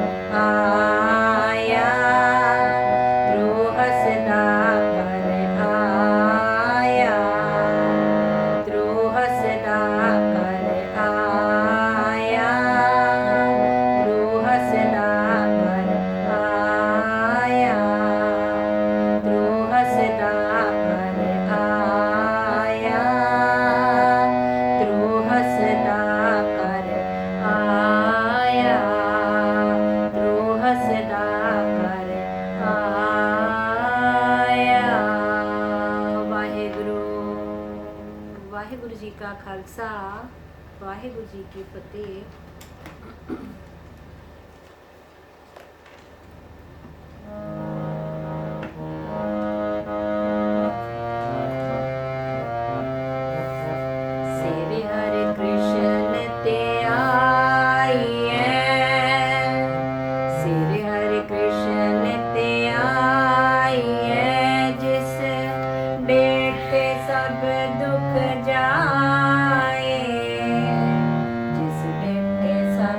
आया, ध्रुव सदा कर आया, ध्रुव सदा कर आया, ध्रुव सदा कर आया, ध्रुव सदा कर आया, ध्रुव सदा कर आया, ध्रुव सदा कर आया। वाहिगुरु वाहिगुरु जी का खालसा, वाहिगुरु जी की फतेह। श्री हरे कृष्ण ते आइए, श्री हरे कृष्ण ते आइए। जिस बेटे सब दुख जा